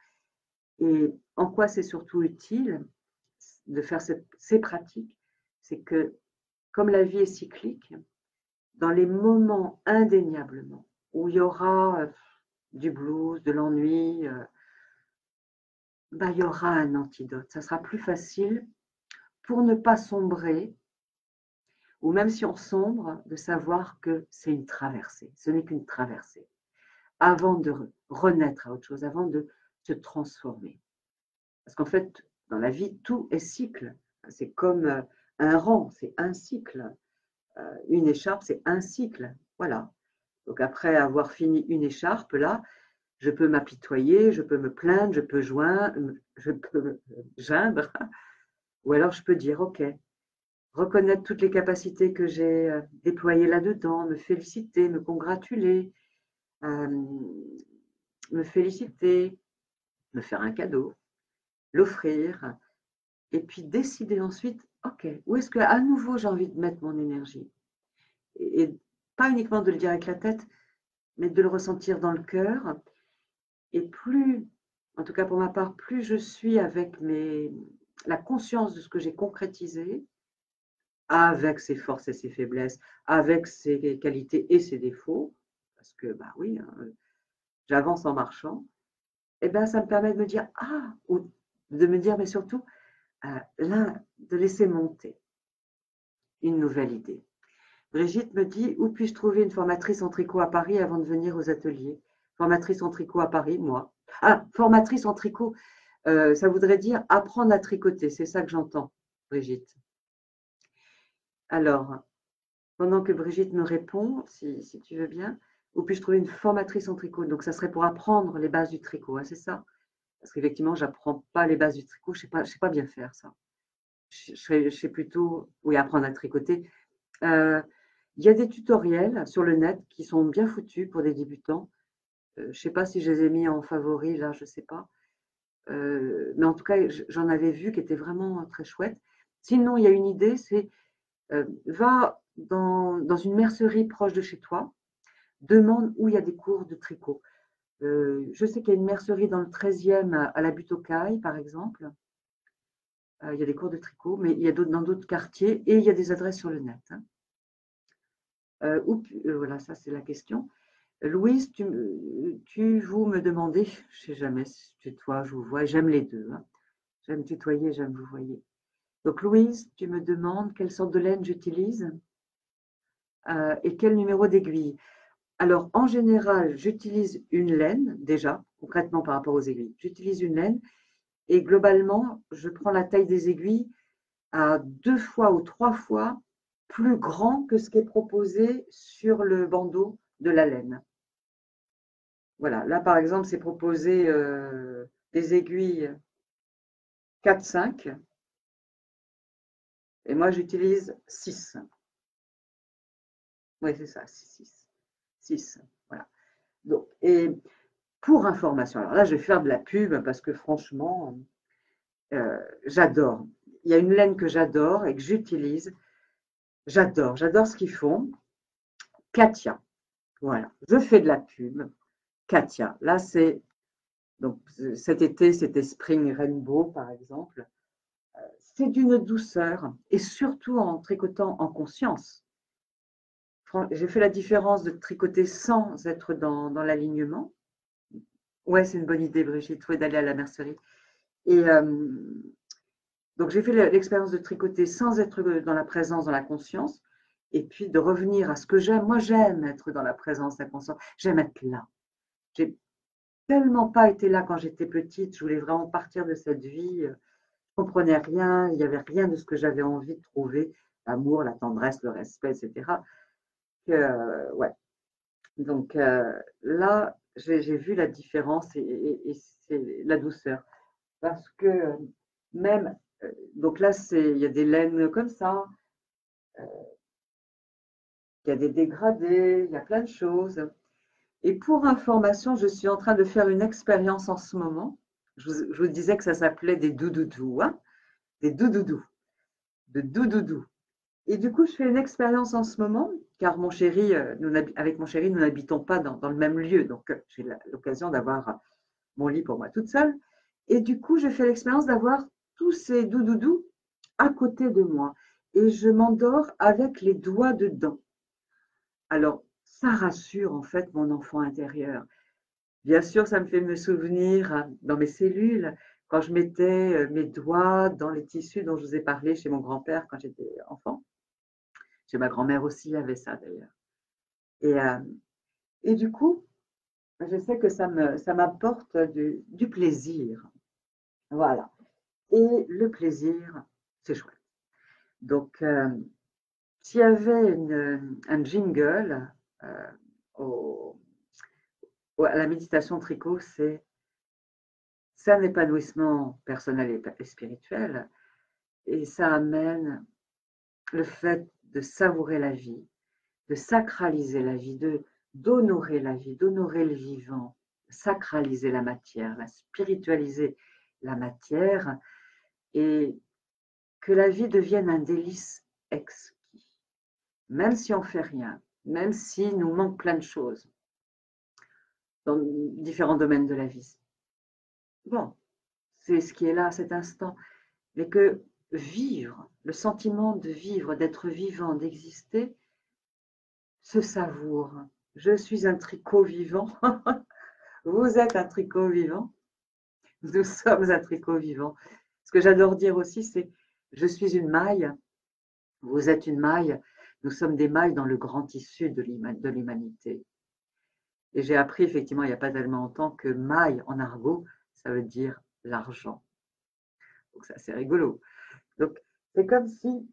A: Et en quoi c'est surtout utile de faire ces pratiques, c'est que comme la vie est cyclique, dans les moments indéniablement où il y aura du blues, de l'ennui, il y aura un antidote. Ça sera plus facile pour ne pas sombrer, ou même si on sombre, de savoir que c'est une traversée. Ce n'est qu'une traversée. Avant de renaître à autre chose, avant de se transformer. Parce qu'en fait, dans la vie, tout est cycle. C'est comme un rang, c'est un cycle. Une écharpe, c'est un cycle. Voilà. Donc après avoir fini une écharpe, là, je peux m'apitoyer, je peux me plaindre, je peux geindre, ou alors je peux dire, OK, reconnaître toutes les capacités que j'ai déployées là-dedans, me féliciter, me congratuler, me féliciter, me faire un cadeau, l'offrir, et puis décider ensuite, OK, où est-ce qu'à nouveau j'ai envie de mettre mon énergie? Et pas uniquement de le dire avec la tête, mais de le ressentir dans le cœur. Et plus, en tout cas pour ma part, plus je suis avec la conscience de ce que j'ai concrétisé, avec ses forces et ses faiblesses, avec ses qualités et ses défauts, parce que, bah oui, hein, j'avance en marchant, et ben ça me permet de me dire, ah, ou de me dire, mais surtout, là, de laisser monter une nouvelle idée. Brigitte me dit, où puis-je trouver une formatrice en tricot à Paris avant de venir aux ateliers? Formatrice en tricot à Paris, moi. Ah, formatrice en tricot, ça voudrait dire apprendre à tricoter, c'est ça que j'entends, Brigitte. Alors, pendant que Brigitte me répond, si tu veux bien, où puis-je trouver une formatrice en tricot? Donc, ça serait pour apprendre les bases du tricot, hein, c'est ça? Parce qu'effectivement, je n'apprends pas les bases du tricot, je ne sais pas bien faire ça. Je sais plutôt, oui, apprendre à tricoter. Il y a des tutoriels sur le net qui sont bien foutus pour des débutants. Je ne sais pas si je les ai mis en favori, là, je ne sais pas. Mais en tout cas, j'en avais vu qui était vraiment très chouette. Sinon, il y a une idée, c'est va dans une mercerie proche de chez toi, demande où il y a des cours de tricot. Je sais qu'il y a une mercerie dans le 13e à la Butte aux Cailles, par exemple. Il y a des cours de tricot, mais il y a dans d'autres quartiers et il y a des adresses sur le net. Hein. Voilà, ça c'est la question. Louise, vous me demandez, je ne sais jamais si je tutoie, je vous vois, j'aime les deux. Hein. J'aime tutoyer, j'aime vous voyer. Donc Louise, tu me demandes quelle sorte de laine j'utilise et quel numéro d'aiguille. Alors en général, j'utilise une laine déjà, concrètement par rapport aux aiguilles. J'utilise une laine et globalement, je prends la taille des aiguilles à 2 fois ou 3 fois plus grand que ce qui est proposé sur le bandeau de la laine. Voilà, là par exemple, c'est proposé des aiguilles 4-5 et moi j'utilise 6. Oui, c'est ça, 6. Voilà. Donc, et pour information, alors là je vais faire de la pub parce que franchement, j'adore. Il y a une laine que j'adore et que j'utilise. J'adore ce qu'ils font. Katia. Voilà, je fais de la pub. Katia. Là, c'est. Donc, cet été, c'était Spring Rainbow, par exemple. C'est d'une douceur et surtout en tricotant en conscience. J'ai fait la différence de tricoter sans être dans l'alignement. Ouais, c'est une bonne idée, Brigitte. Il faut d'aller à la mercerie. Et donc, j'ai fait l'expérience de tricoter sans être dans la présence, dans la conscience, et puis de revenir à ce que j'aime. Moi, j'aime être dans la présence, la conscience. J'aime être là. J'ai tellement pas été là quand j'étais petite. Je voulais vraiment partir de cette vie. Je comprenais rien. Il n'y avait rien de ce que j'avais envie de trouver. L'amour, la tendresse, le respect, etc. Ouais. Donc là, j'ai vu la différence et c'est la douceur. Parce que même, donc là, il y a des laines comme ça, il y a des dégradés, il y a plein de choses. Et pour information, je suis en train de faire une expérience en ce moment. Je vous disais que ça s'appelait des doudoudous, hein, des doudoudous, de doudoudous. Et du coup, je fais une expérience en ce moment, car mon chéri, avec mon chéri, nous n'habitons pas dans le même lieu, donc j'ai l'occasion d'avoir mon lit pour moi toute seule. Et du coup, je fais l'expérience d'avoir tous ces doudoudous à côté de moi. Et je m'endors avec les doigts dedans. Alors, ça rassure en fait mon enfant intérieur. Bien sûr, ça me fait me souvenir dans mes cellules, quand je mettais mes doigts dans les tissus dont je vous ai parlé chez mon grand-père quand j'étais enfant. Chez ma grand-mère aussi avait ça d'ailleurs. Et, euh, et du coup, je sais que ça m'apporte du plaisir. Voilà. Et le plaisir, c'est chouette. Donc, s'il y avait un jingle euh, au, à la méditation tricot, c'est un épanouissement personnel et spirituel. Et ça amène le fait de savourer la vie, de sacraliser la vie, d'honorer la vie, d'honorer le vivant, sacraliser la matière, la spiritualiser la matière et que la vie devienne un délice exquis, même si on ne fait rien, même s'il nous manque plein de choses dans différents domaines de la vie. Bon, c'est ce qui est là à cet instant, mais que vivre, le sentiment de vivre, d'être vivant, d'exister, se savoure. Je suis un tricot vivant, vous êtes un tricot vivant, nous sommes un tricot vivant. Ce que j'adore dire aussi, c'est je suis une maille, vous êtes une maille, nous sommes des mailles dans le grand tissu de l'humanité. Et j'ai appris effectivement il n'y a pas tellement longtemps que maille en argot, ça veut dire l'argent. Donc ça c'est rigolo. Donc c'est comme si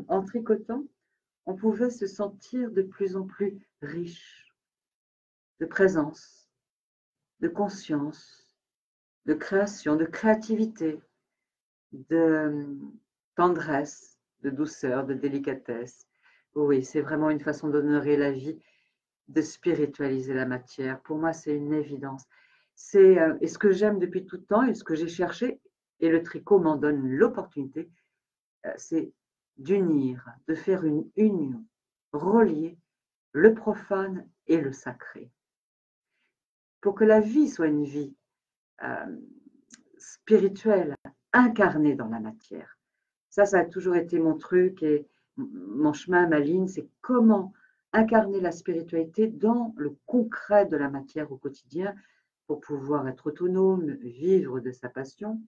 A: en tricotant, on pouvait se sentir de plus en plus riche de présence, de conscience, de création, de créativité, de tendresse, de douceur, de délicatesse. Oui, c'est vraiment une façon d'honorer la vie, de spiritualiser la matière. Pour moi, c'est une évidence. Et ce que j'aime depuis tout le temps et ce que j'ai cherché, et le tricot m'en donne l'opportunité, c'est d'unir, de faire une union, relier le profane et le sacré. Pour que la vie soit une vie spirituelle, incarnée dans la matière. Ça a toujours été mon truc et mon chemin, ma ligne, c'est comment incarner la spiritualité dans le concret de la matière au quotidien pour pouvoir être autonome, vivre de sa passion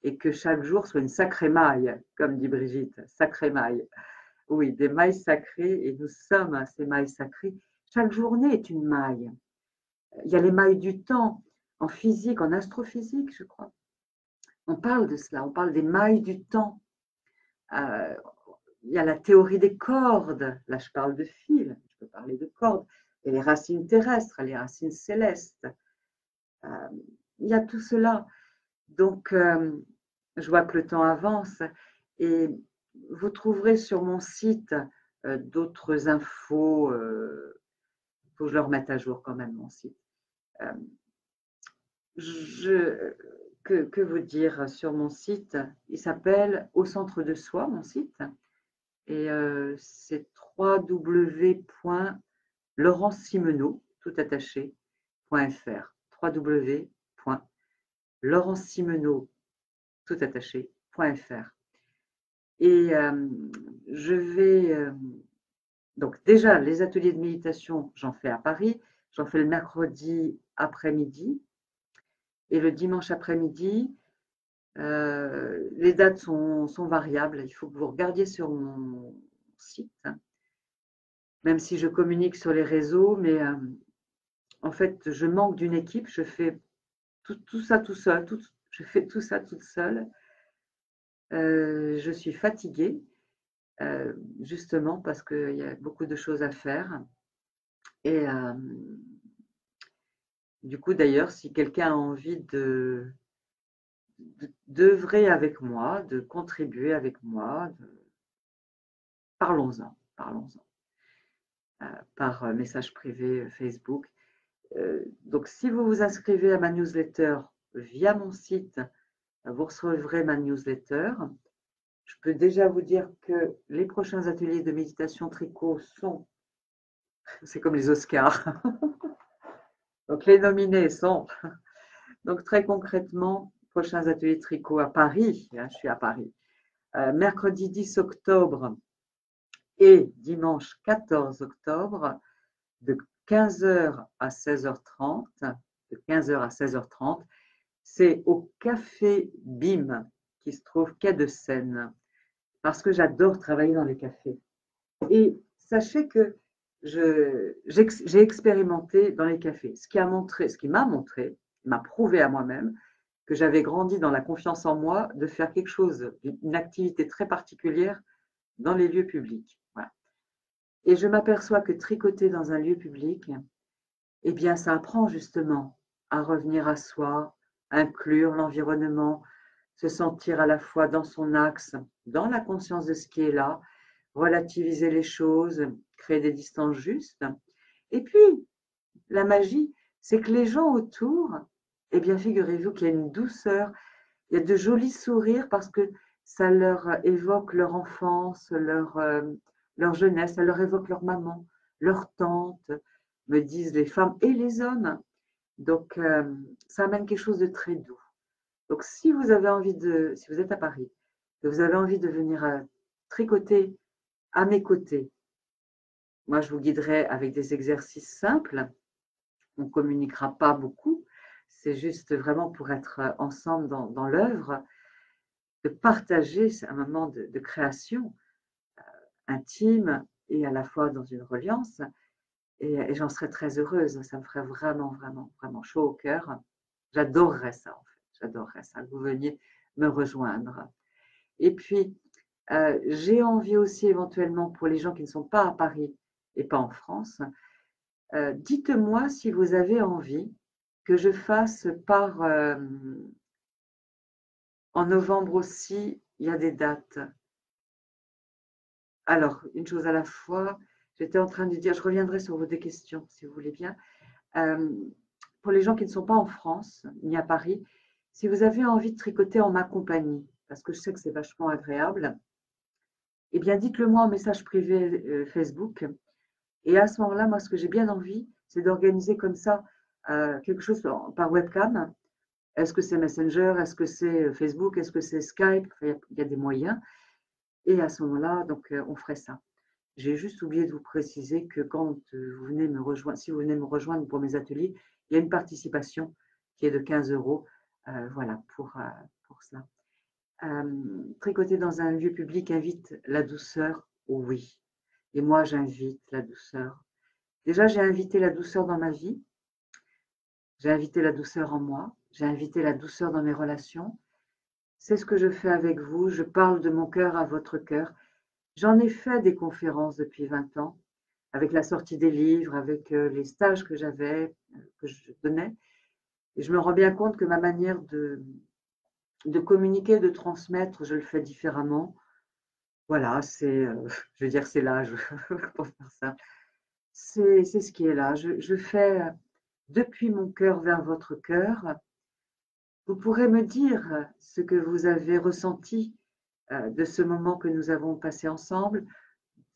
A: et que chaque jour soit une sacrée maille, comme dit Brigitte, sacrée maille. Oui, des mailles sacrées et nous sommes ces mailles sacrées. Chaque journée est une maille. Il y a les mailles du temps en physique, en astrophysique, je crois. On parle de cela, on parle des mailles du temps. Euh, il y a la théorie des cordes, là je parle de fils, je peux parler de cordes, et les racines terrestres, les racines célestes. Euh, il y a tout cela. Donc, je vois que le temps avance et vous trouverez sur mon site d'autres infos. Il faut que je le remette à jour quand même, mon site. Euh, que vous dire sur mon site? Il s'appelle Au centre de soi, mon site. Et c'est www.laurentsimeno, tout attaché, .fr. www.laurentsimeno, tout attaché, .fr. Et je vais. Donc, déjà, les ateliers de méditation, j'en fais à Paris. J'en fais le mercredi après-midi. Et le dimanche après-midi, les dates sont variables. Il faut que vous regardiez sur mon site, hein, même si je communique sur les réseaux, mais en fait, je manque d'une équipe. Je fais tout ça tout seul. Je fais tout ça toute seule. Je suis fatiguée, justement parce qu'il y a beaucoup de choses à faire. Et Du coup, d'ailleurs, si quelqu'un a envie d'œuvrer avec moi, de contribuer avec moi, parlons-en, parlons-en, par message privé Facebook. Donc, si vous vous inscrivez à ma newsletter via mon site, vous recevrez ma newsletter. Je peux déjà vous dire que les prochains ateliers de méditation tricot sont, c'est comme les Oscars, donc les nominés sont, donc très concrètement, prochains ateliers tricot à Paris, hein, je suis à Paris, mercredi 10 octobre et dimanche 14 octobre, de 15h à 16h30, de 15h à 16h30, c'est au Café BIM, qui se trouve quai de Seine, parce que j'adore travailler dans les cafés. Et sachez que j'ai expérimenté dans les cafés, ce qui m'a prouvé à moi-même que j'avais grandi dans la confiance en moi de faire quelque chose, une activité très particulière dans les lieux publics. Voilà. Et je m'aperçois que tricoter dans un lieu public, eh bien, ça apprend justement à revenir à soi, à inclure l'environnement, se sentir à la fois dans son axe, dans la conscience de ce qui est là, relativiser les choses, créer des distances justes. Et puis, la magie, c'est que les gens autour, eh bien, figurez-vous qu'il y a une douceur, il y a de jolis sourires parce que ça leur évoque leur enfance, leur jeunesse, ça leur évoque leur maman, leur tante, me disent les femmes et les hommes. Donc, ça amène quelque chose de très doux. Donc, si vous êtes à Paris, que vous avez envie de venir tricoter à mes côtés, moi, je vous guiderai avec des exercices simples. On ne communiquera pas beaucoup. C'est juste vraiment pour être ensemble dans l'œuvre, de partager un moment de création intime et à la fois dans une reliance. Et j'en serais très heureuse. Ça me ferait vraiment, vraiment, vraiment chaud au cœur. J'adorerais ça, en fait. J'adorerais ça, que vous veniez me rejoindre. Et puis, j'ai envie aussi éventuellement pour les gens qui ne sont pas à Paris et pas en France, dites-moi si vous avez envie que je fasse en novembre aussi, il y a des dates. Alors, une chose à la fois, j'étais en train de dire, je reviendrai sur vos deux questions, si vous voulez bien. Pour les gens qui ne sont pas en France, ni à Paris, si vous avez envie de tricoter en ma compagnie, parce que je sais que c'est vachement agréable, eh bien, dites-le moi en message privé Facebook. Et à ce moment-là, moi, ce que j'ai bien envie, c'est d'organiser comme ça quelque chose par webcam. Est-ce que c'est Messenger? Est-ce que c'est Facebook? Est-ce que c'est Skype? Enfin, il y a des moyens. Et à ce moment-là, donc, on ferait ça. J'ai juste oublié de vous préciser que quand vous venez me rejoindre, si vous venez me rejoindre pour mes ateliers, il y a une participation qui est de 15 euros. Voilà, pour ça. Tricoter dans un lieu public invite la douceur, oui. Et moi, j'invite la douceur. Déjà, j'ai invité la douceur dans ma vie. J'ai invité la douceur en moi. J'ai invité la douceur dans mes relations. C'est ce que je fais avec vous. Je parle de mon cœur à votre cœur. J'en ai fait des conférences depuis 20 ans, avec la sortie des livres, avec les stages que j'avais, que je donnais. Et je me rends bien compte que ma manière de communiquer, de transmettre, je le fais différemment. Voilà, je veux dire, c'est l'âge pour faire ça. C'est ce qui est là. Je fais depuis mon cœur vers votre cœur. Vous pourrez me dire ce que vous avez ressenti de ce moment que nous avons passé ensemble,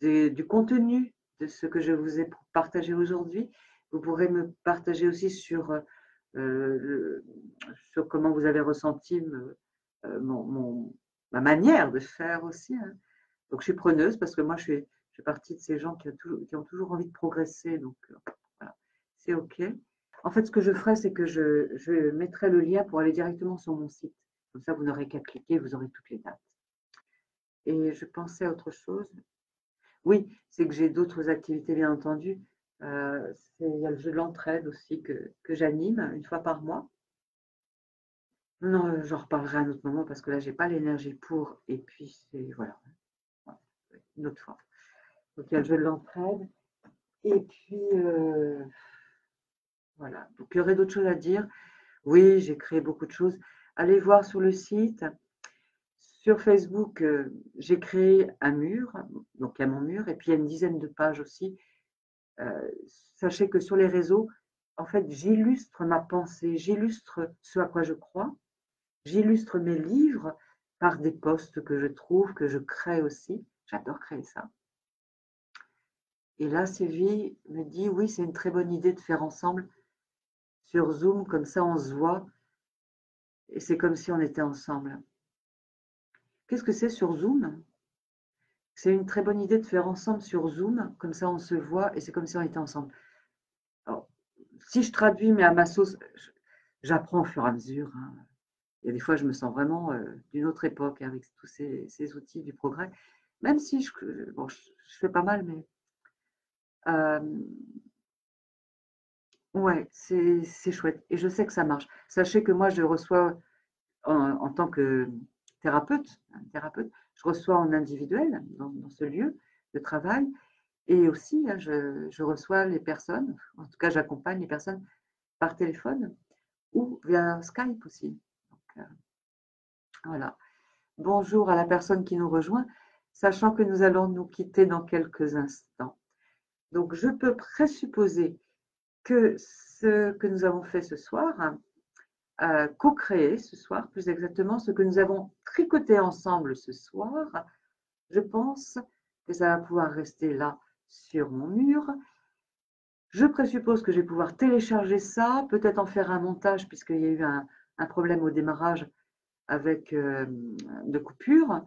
A: du contenu de ce que je vous ai partagé aujourd'hui. Vous pourrez me partager aussi euh, sur comment vous avez ressenti ma manière de faire aussi, hein. Donc, je suis preneuse parce que moi, je fais partie de ces gens qui ont toujours envie de progresser. Donc, voilà, c'est OK. En fait, ce que je ferai, c'est que je mettrai le lien pour aller directement sur mon site. Comme ça, vous n'aurez qu'à cliquer, vous aurez toutes les dates. Et je pensais à autre chose. Oui, c'est que j'ai d'autres activités, bien entendu. Il y a le jeu de l'entraide aussi que j'anime une fois par mois. Non, j'en reparlerai à un autre moment parce que là, j'ai pas l'énergie pour. Et puis, voilà, une autre fois. Donc, il y a le jeu de l'entraide. Et puis, Voilà. Donc, il y aurait d'autres choses à dire. Oui, j'ai créé beaucoup de choses. Allez voir sur le site. Sur Facebook, j'ai créé un mur. Donc, il y a mon mur. Et puis, il y a une dizaine de pages aussi. Sachez que sur les réseaux, en fait, j'illustre ma pensée, j'illustre ce à quoi je crois, j'illustre mes livres par des posts que je trouve, que je crée aussi. J'adore créer ça. Et là, Sylvie me dit, oui, c'est une très bonne idée de faire ensemble sur Zoom, comme ça on se voit, et c'est comme si on était ensemble. Qu'est-ce que c'est sur Zoom? C'est une très bonne idée de faire ensemble sur Zoom, comme ça on se voit, et c'est comme si on était ensemble. Alors, si je traduis, mais à ma sauce, j'apprends au fur et à mesure, hein. Il y a des fois, je me sens vraiment d'une autre époque avec tous ces outils du progrès. Même si bon, je fais pas mal, mais euh, ouais, c'est chouette. Et je sais que ça marche. Sachez que moi, je reçois en tant que thérapeute, je reçois en individuel dans ce lieu de travail. Et aussi, hein, je reçois les personnes, en tout cas, j'accompagne les personnes par téléphone ou via Skype aussi. Donc, voilà. Bonjour à la personne qui nous rejoint, sachant que nous allons nous quitter dans quelques instants. Donc, je peux présupposer que ce que nous avons fait ce soir, co-créé ce soir, plus exactement, ce que nous avons tricoté ensemble ce soir, je pense que ça va pouvoir rester là sur mon mur. Je présuppose que je vais pouvoir télécharger ça, peut-être en faire un montage, puisqu'il y a eu un problème au démarrage avec de coupure.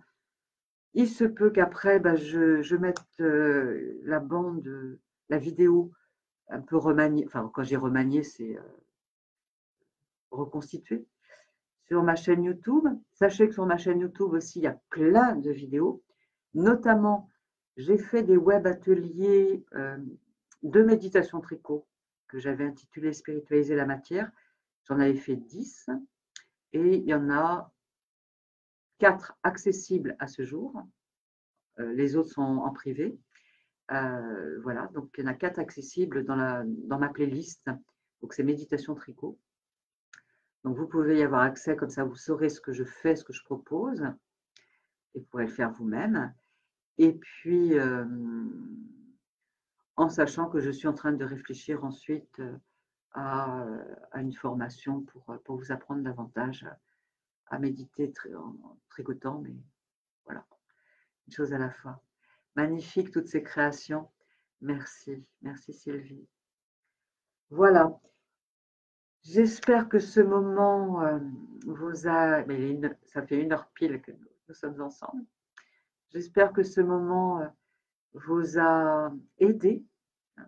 A: Il se peut qu'après, je mette la bande, la vidéo un peu remaniée. Enfin, quand j'ai remanié, c'est reconstitué sur ma chaîne YouTube. Sachez que sur ma chaîne YouTube aussi, il y a plein de vidéos. Notamment, j'ai fait des web ateliers de méditation tricot que j'avais intitulé Spiritualiser la matière. J'en avais fait 10 et il y en a 4 accessibles à ce jour. Les autres sont en privé. Voilà, donc il y en a 4 accessibles dans ma playlist. Donc c'est méditation tricot. Donc vous pouvez y avoir accès, comme ça vous saurez ce que je fais, ce que je propose, et vous pourrez le faire vous-même. Et puis, en sachant que je suis en train de réfléchir ensuite à une formation pour vous apprendre davantage à méditer en tricotant, mais voilà, une chose à la fois. Magnifique toutes ces créations. Merci, merci Sylvie. Voilà. J'espère que ce moment vous a. Mais ça fait 1 heure pile que nous sommes ensemble. J'espère que ce moment vous a aidé.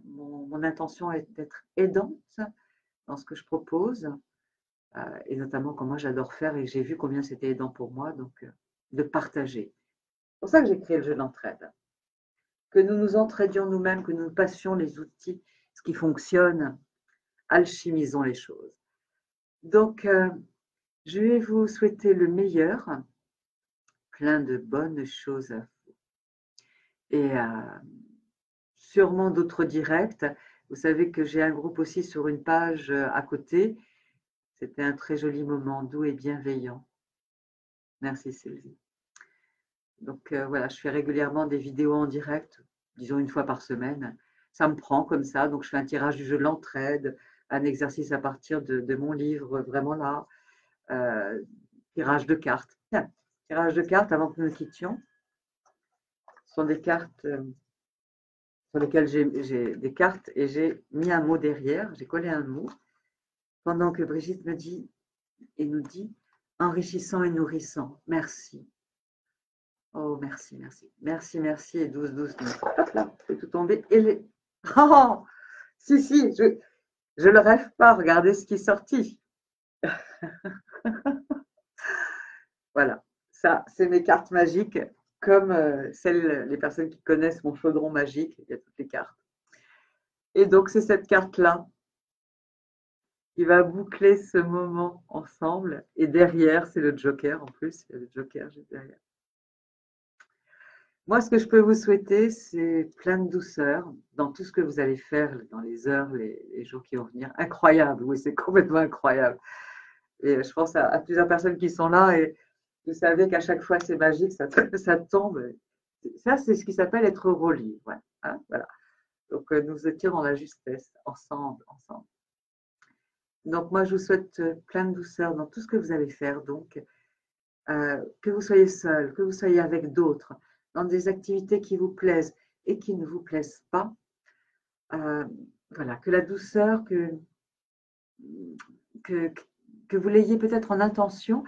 A: Mon intention est d'être aidante dans ce que je propose, et notamment comme moi j'adore faire et j'ai vu combien c'était aidant pour moi, donc de partager. C'est pour ça que j'ai créé le jeu d'entraide. Que nous nous entraidions nous-mêmes, que nous passions les outils, ce qui fonctionne, alchimisons les choses. Donc, je vais vous souhaiter le meilleur, plein de bonnes choses à vous. Et sûrement d'autres directs. Vous savez que j'ai un groupe aussi sur une page à côté. C'était un très joli moment, doux et bienveillant. Merci Sylvie. Donc voilà, je fais régulièrement des vidéos en direct, disons 1 fois par semaine. Ça me prend comme ça, donc je fais un tirage du jeu de l'entraide, un exercice à partir de mon livre, vraiment là. Tirage de cartes. Tiens, tirage de cartes avant que nous nous quittions. Ce sont des cartes sur lesquelles j'ai des cartes et j'ai mis un mot derrière, j'ai collé un mot, pendant que Brigitte me dit et nous dit enrichissant et nourrissant. Merci. Oh, merci, merci. Merci, merci et 12, 12. Hop là, c'est tout tombé. Et les... Oh, si, si, je le rêve pas. Regardez ce qui est sorti. Voilà, ça, c'est mes cartes magiques, comme les personnes qui connaissent mon chaudron magique, il y a toutes les cartes. Et donc, c'est cette carte-là qui va boucler ce moment ensemble. Et derrière, c'est le Joker en plus. Il y a le Joker juste derrière. Moi, ce que je peux vous souhaiter, c'est plein de douceur dans tout ce que vous allez faire dans les heures, les jours qui vont venir. Incroyable, oui, c'est complètement incroyable. Et je pense à plusieurs personnes qui sont là et vous savez qu'à chaque fois, c'est magique, ça, ça tombe. Ça, c'est ce qui s'appelle être relié. Ouais, hein, voilà. Donc, nous étions dans la justesse, ensemble, ensemble. Donc, moi, je vous souhaite plein de douceur dans tout ce que vous allez faire. Donc, que vous soyez seul, que vous soyez avec d'autres, dans des activités qui vous plaisent et qui ne vous plaisent pas. Euh, voilà, que la douceur, que, que vous l'ayez peut-être en intention.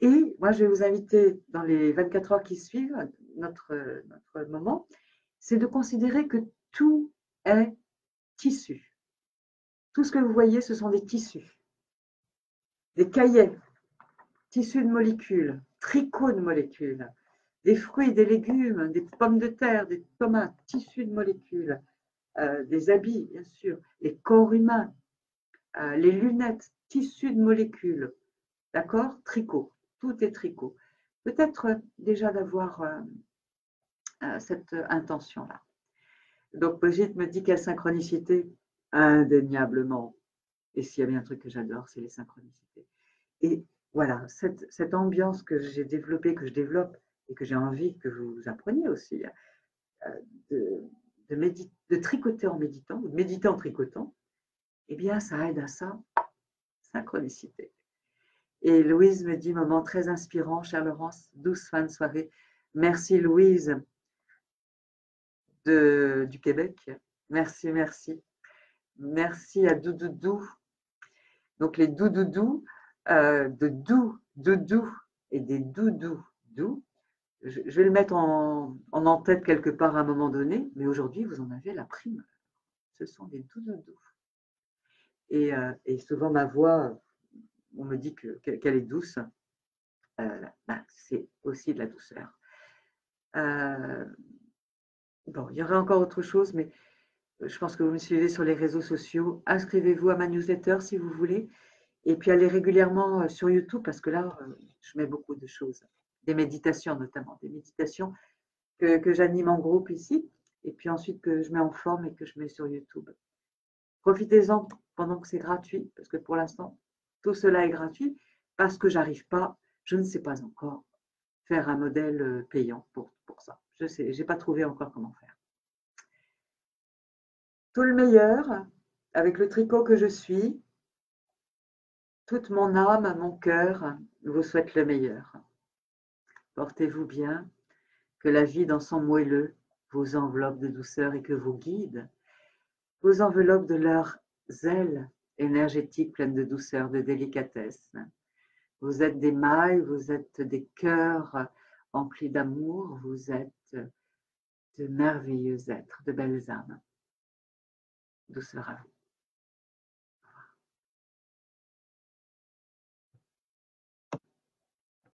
A: Et moi, je vais vous inviter dans les 24 heures qui suivent notre moment, c'est de considérer que tout est tissu. Tout ce que vous voyez, ce sont des tissus, des cahiers, tissus de molécules, tricots de molécules, des fruits, des légumes, des pommes de terre, des tomates, tissus de molécules, des habits, bien sûr, les corps humains, les lunettes, tissus de molécules, d'accord? Tricot, tout est tricot. Peut-être déjà d'avoir cette intention-là. Donc Brigitte me dit quelle synchronicité, indéniablement. Et s'il y a bien un truc que j'adore, c'est les synchronicités. Et voilà, cette ambiance que j'ai développée, que je développe et que j'ai envie que vous appreniez aussi, de, de tricoter en méditant, ou de méditer en tricotant, eh bien, ça aide à ça, synchronicité. Et Louise me dit, moment très inspirant, chère Laurence, douce fin de soirée. Merci Louise du Québec. Merci, merci. Merci à Doudoudou. Donc les doudoudous, de doudou et des doudous doux. Je vais le mettre en tête quelque part à un moment donné, mais aujourd'hui, vous en avez la prime. Ce sont des doudoudous. Et souvent, ma voix, on me dit qu'elle est douce. C'est aussi de la douceur. Bon, il y aurait encore autre chose, mais je pense que vous me suivez sur les réseaux sociaux. Inscrivez-vous à ma newsletter si vous voulez. Et puis allez régulièrement sur YouTube parce que là, je mets beaucoup de choses. Des méditations notamment, des méditations que j'anime en groupe ici. Et puis ensuite que je mets en forme et que je mets sur YouTube. Profitez-en pendant que c'est gratuit, parce que pour l'instant, tout cela est gratuit, parce que j'arrive pas, je ne sais pas encore, faire un modèle payant pour ça. Je sais, j'ai pas trouvé encore comment faire. Tout le meilleur, avec le tricot que je suis, toute mon âme, mon cœur vous souhaite le meilleur. Portez-vous bien, que la vie dans son moelleux vous enveloppe de douceur et que vos guides vous enveloppent de leurs ailes énergétiques pleines de douceur, de délicatesse. Vous êtes des mailles, vous êtes des cœurs emplis d'amour, vous êtes de merveilleux êtres, de belles âmes. Douceur à vous.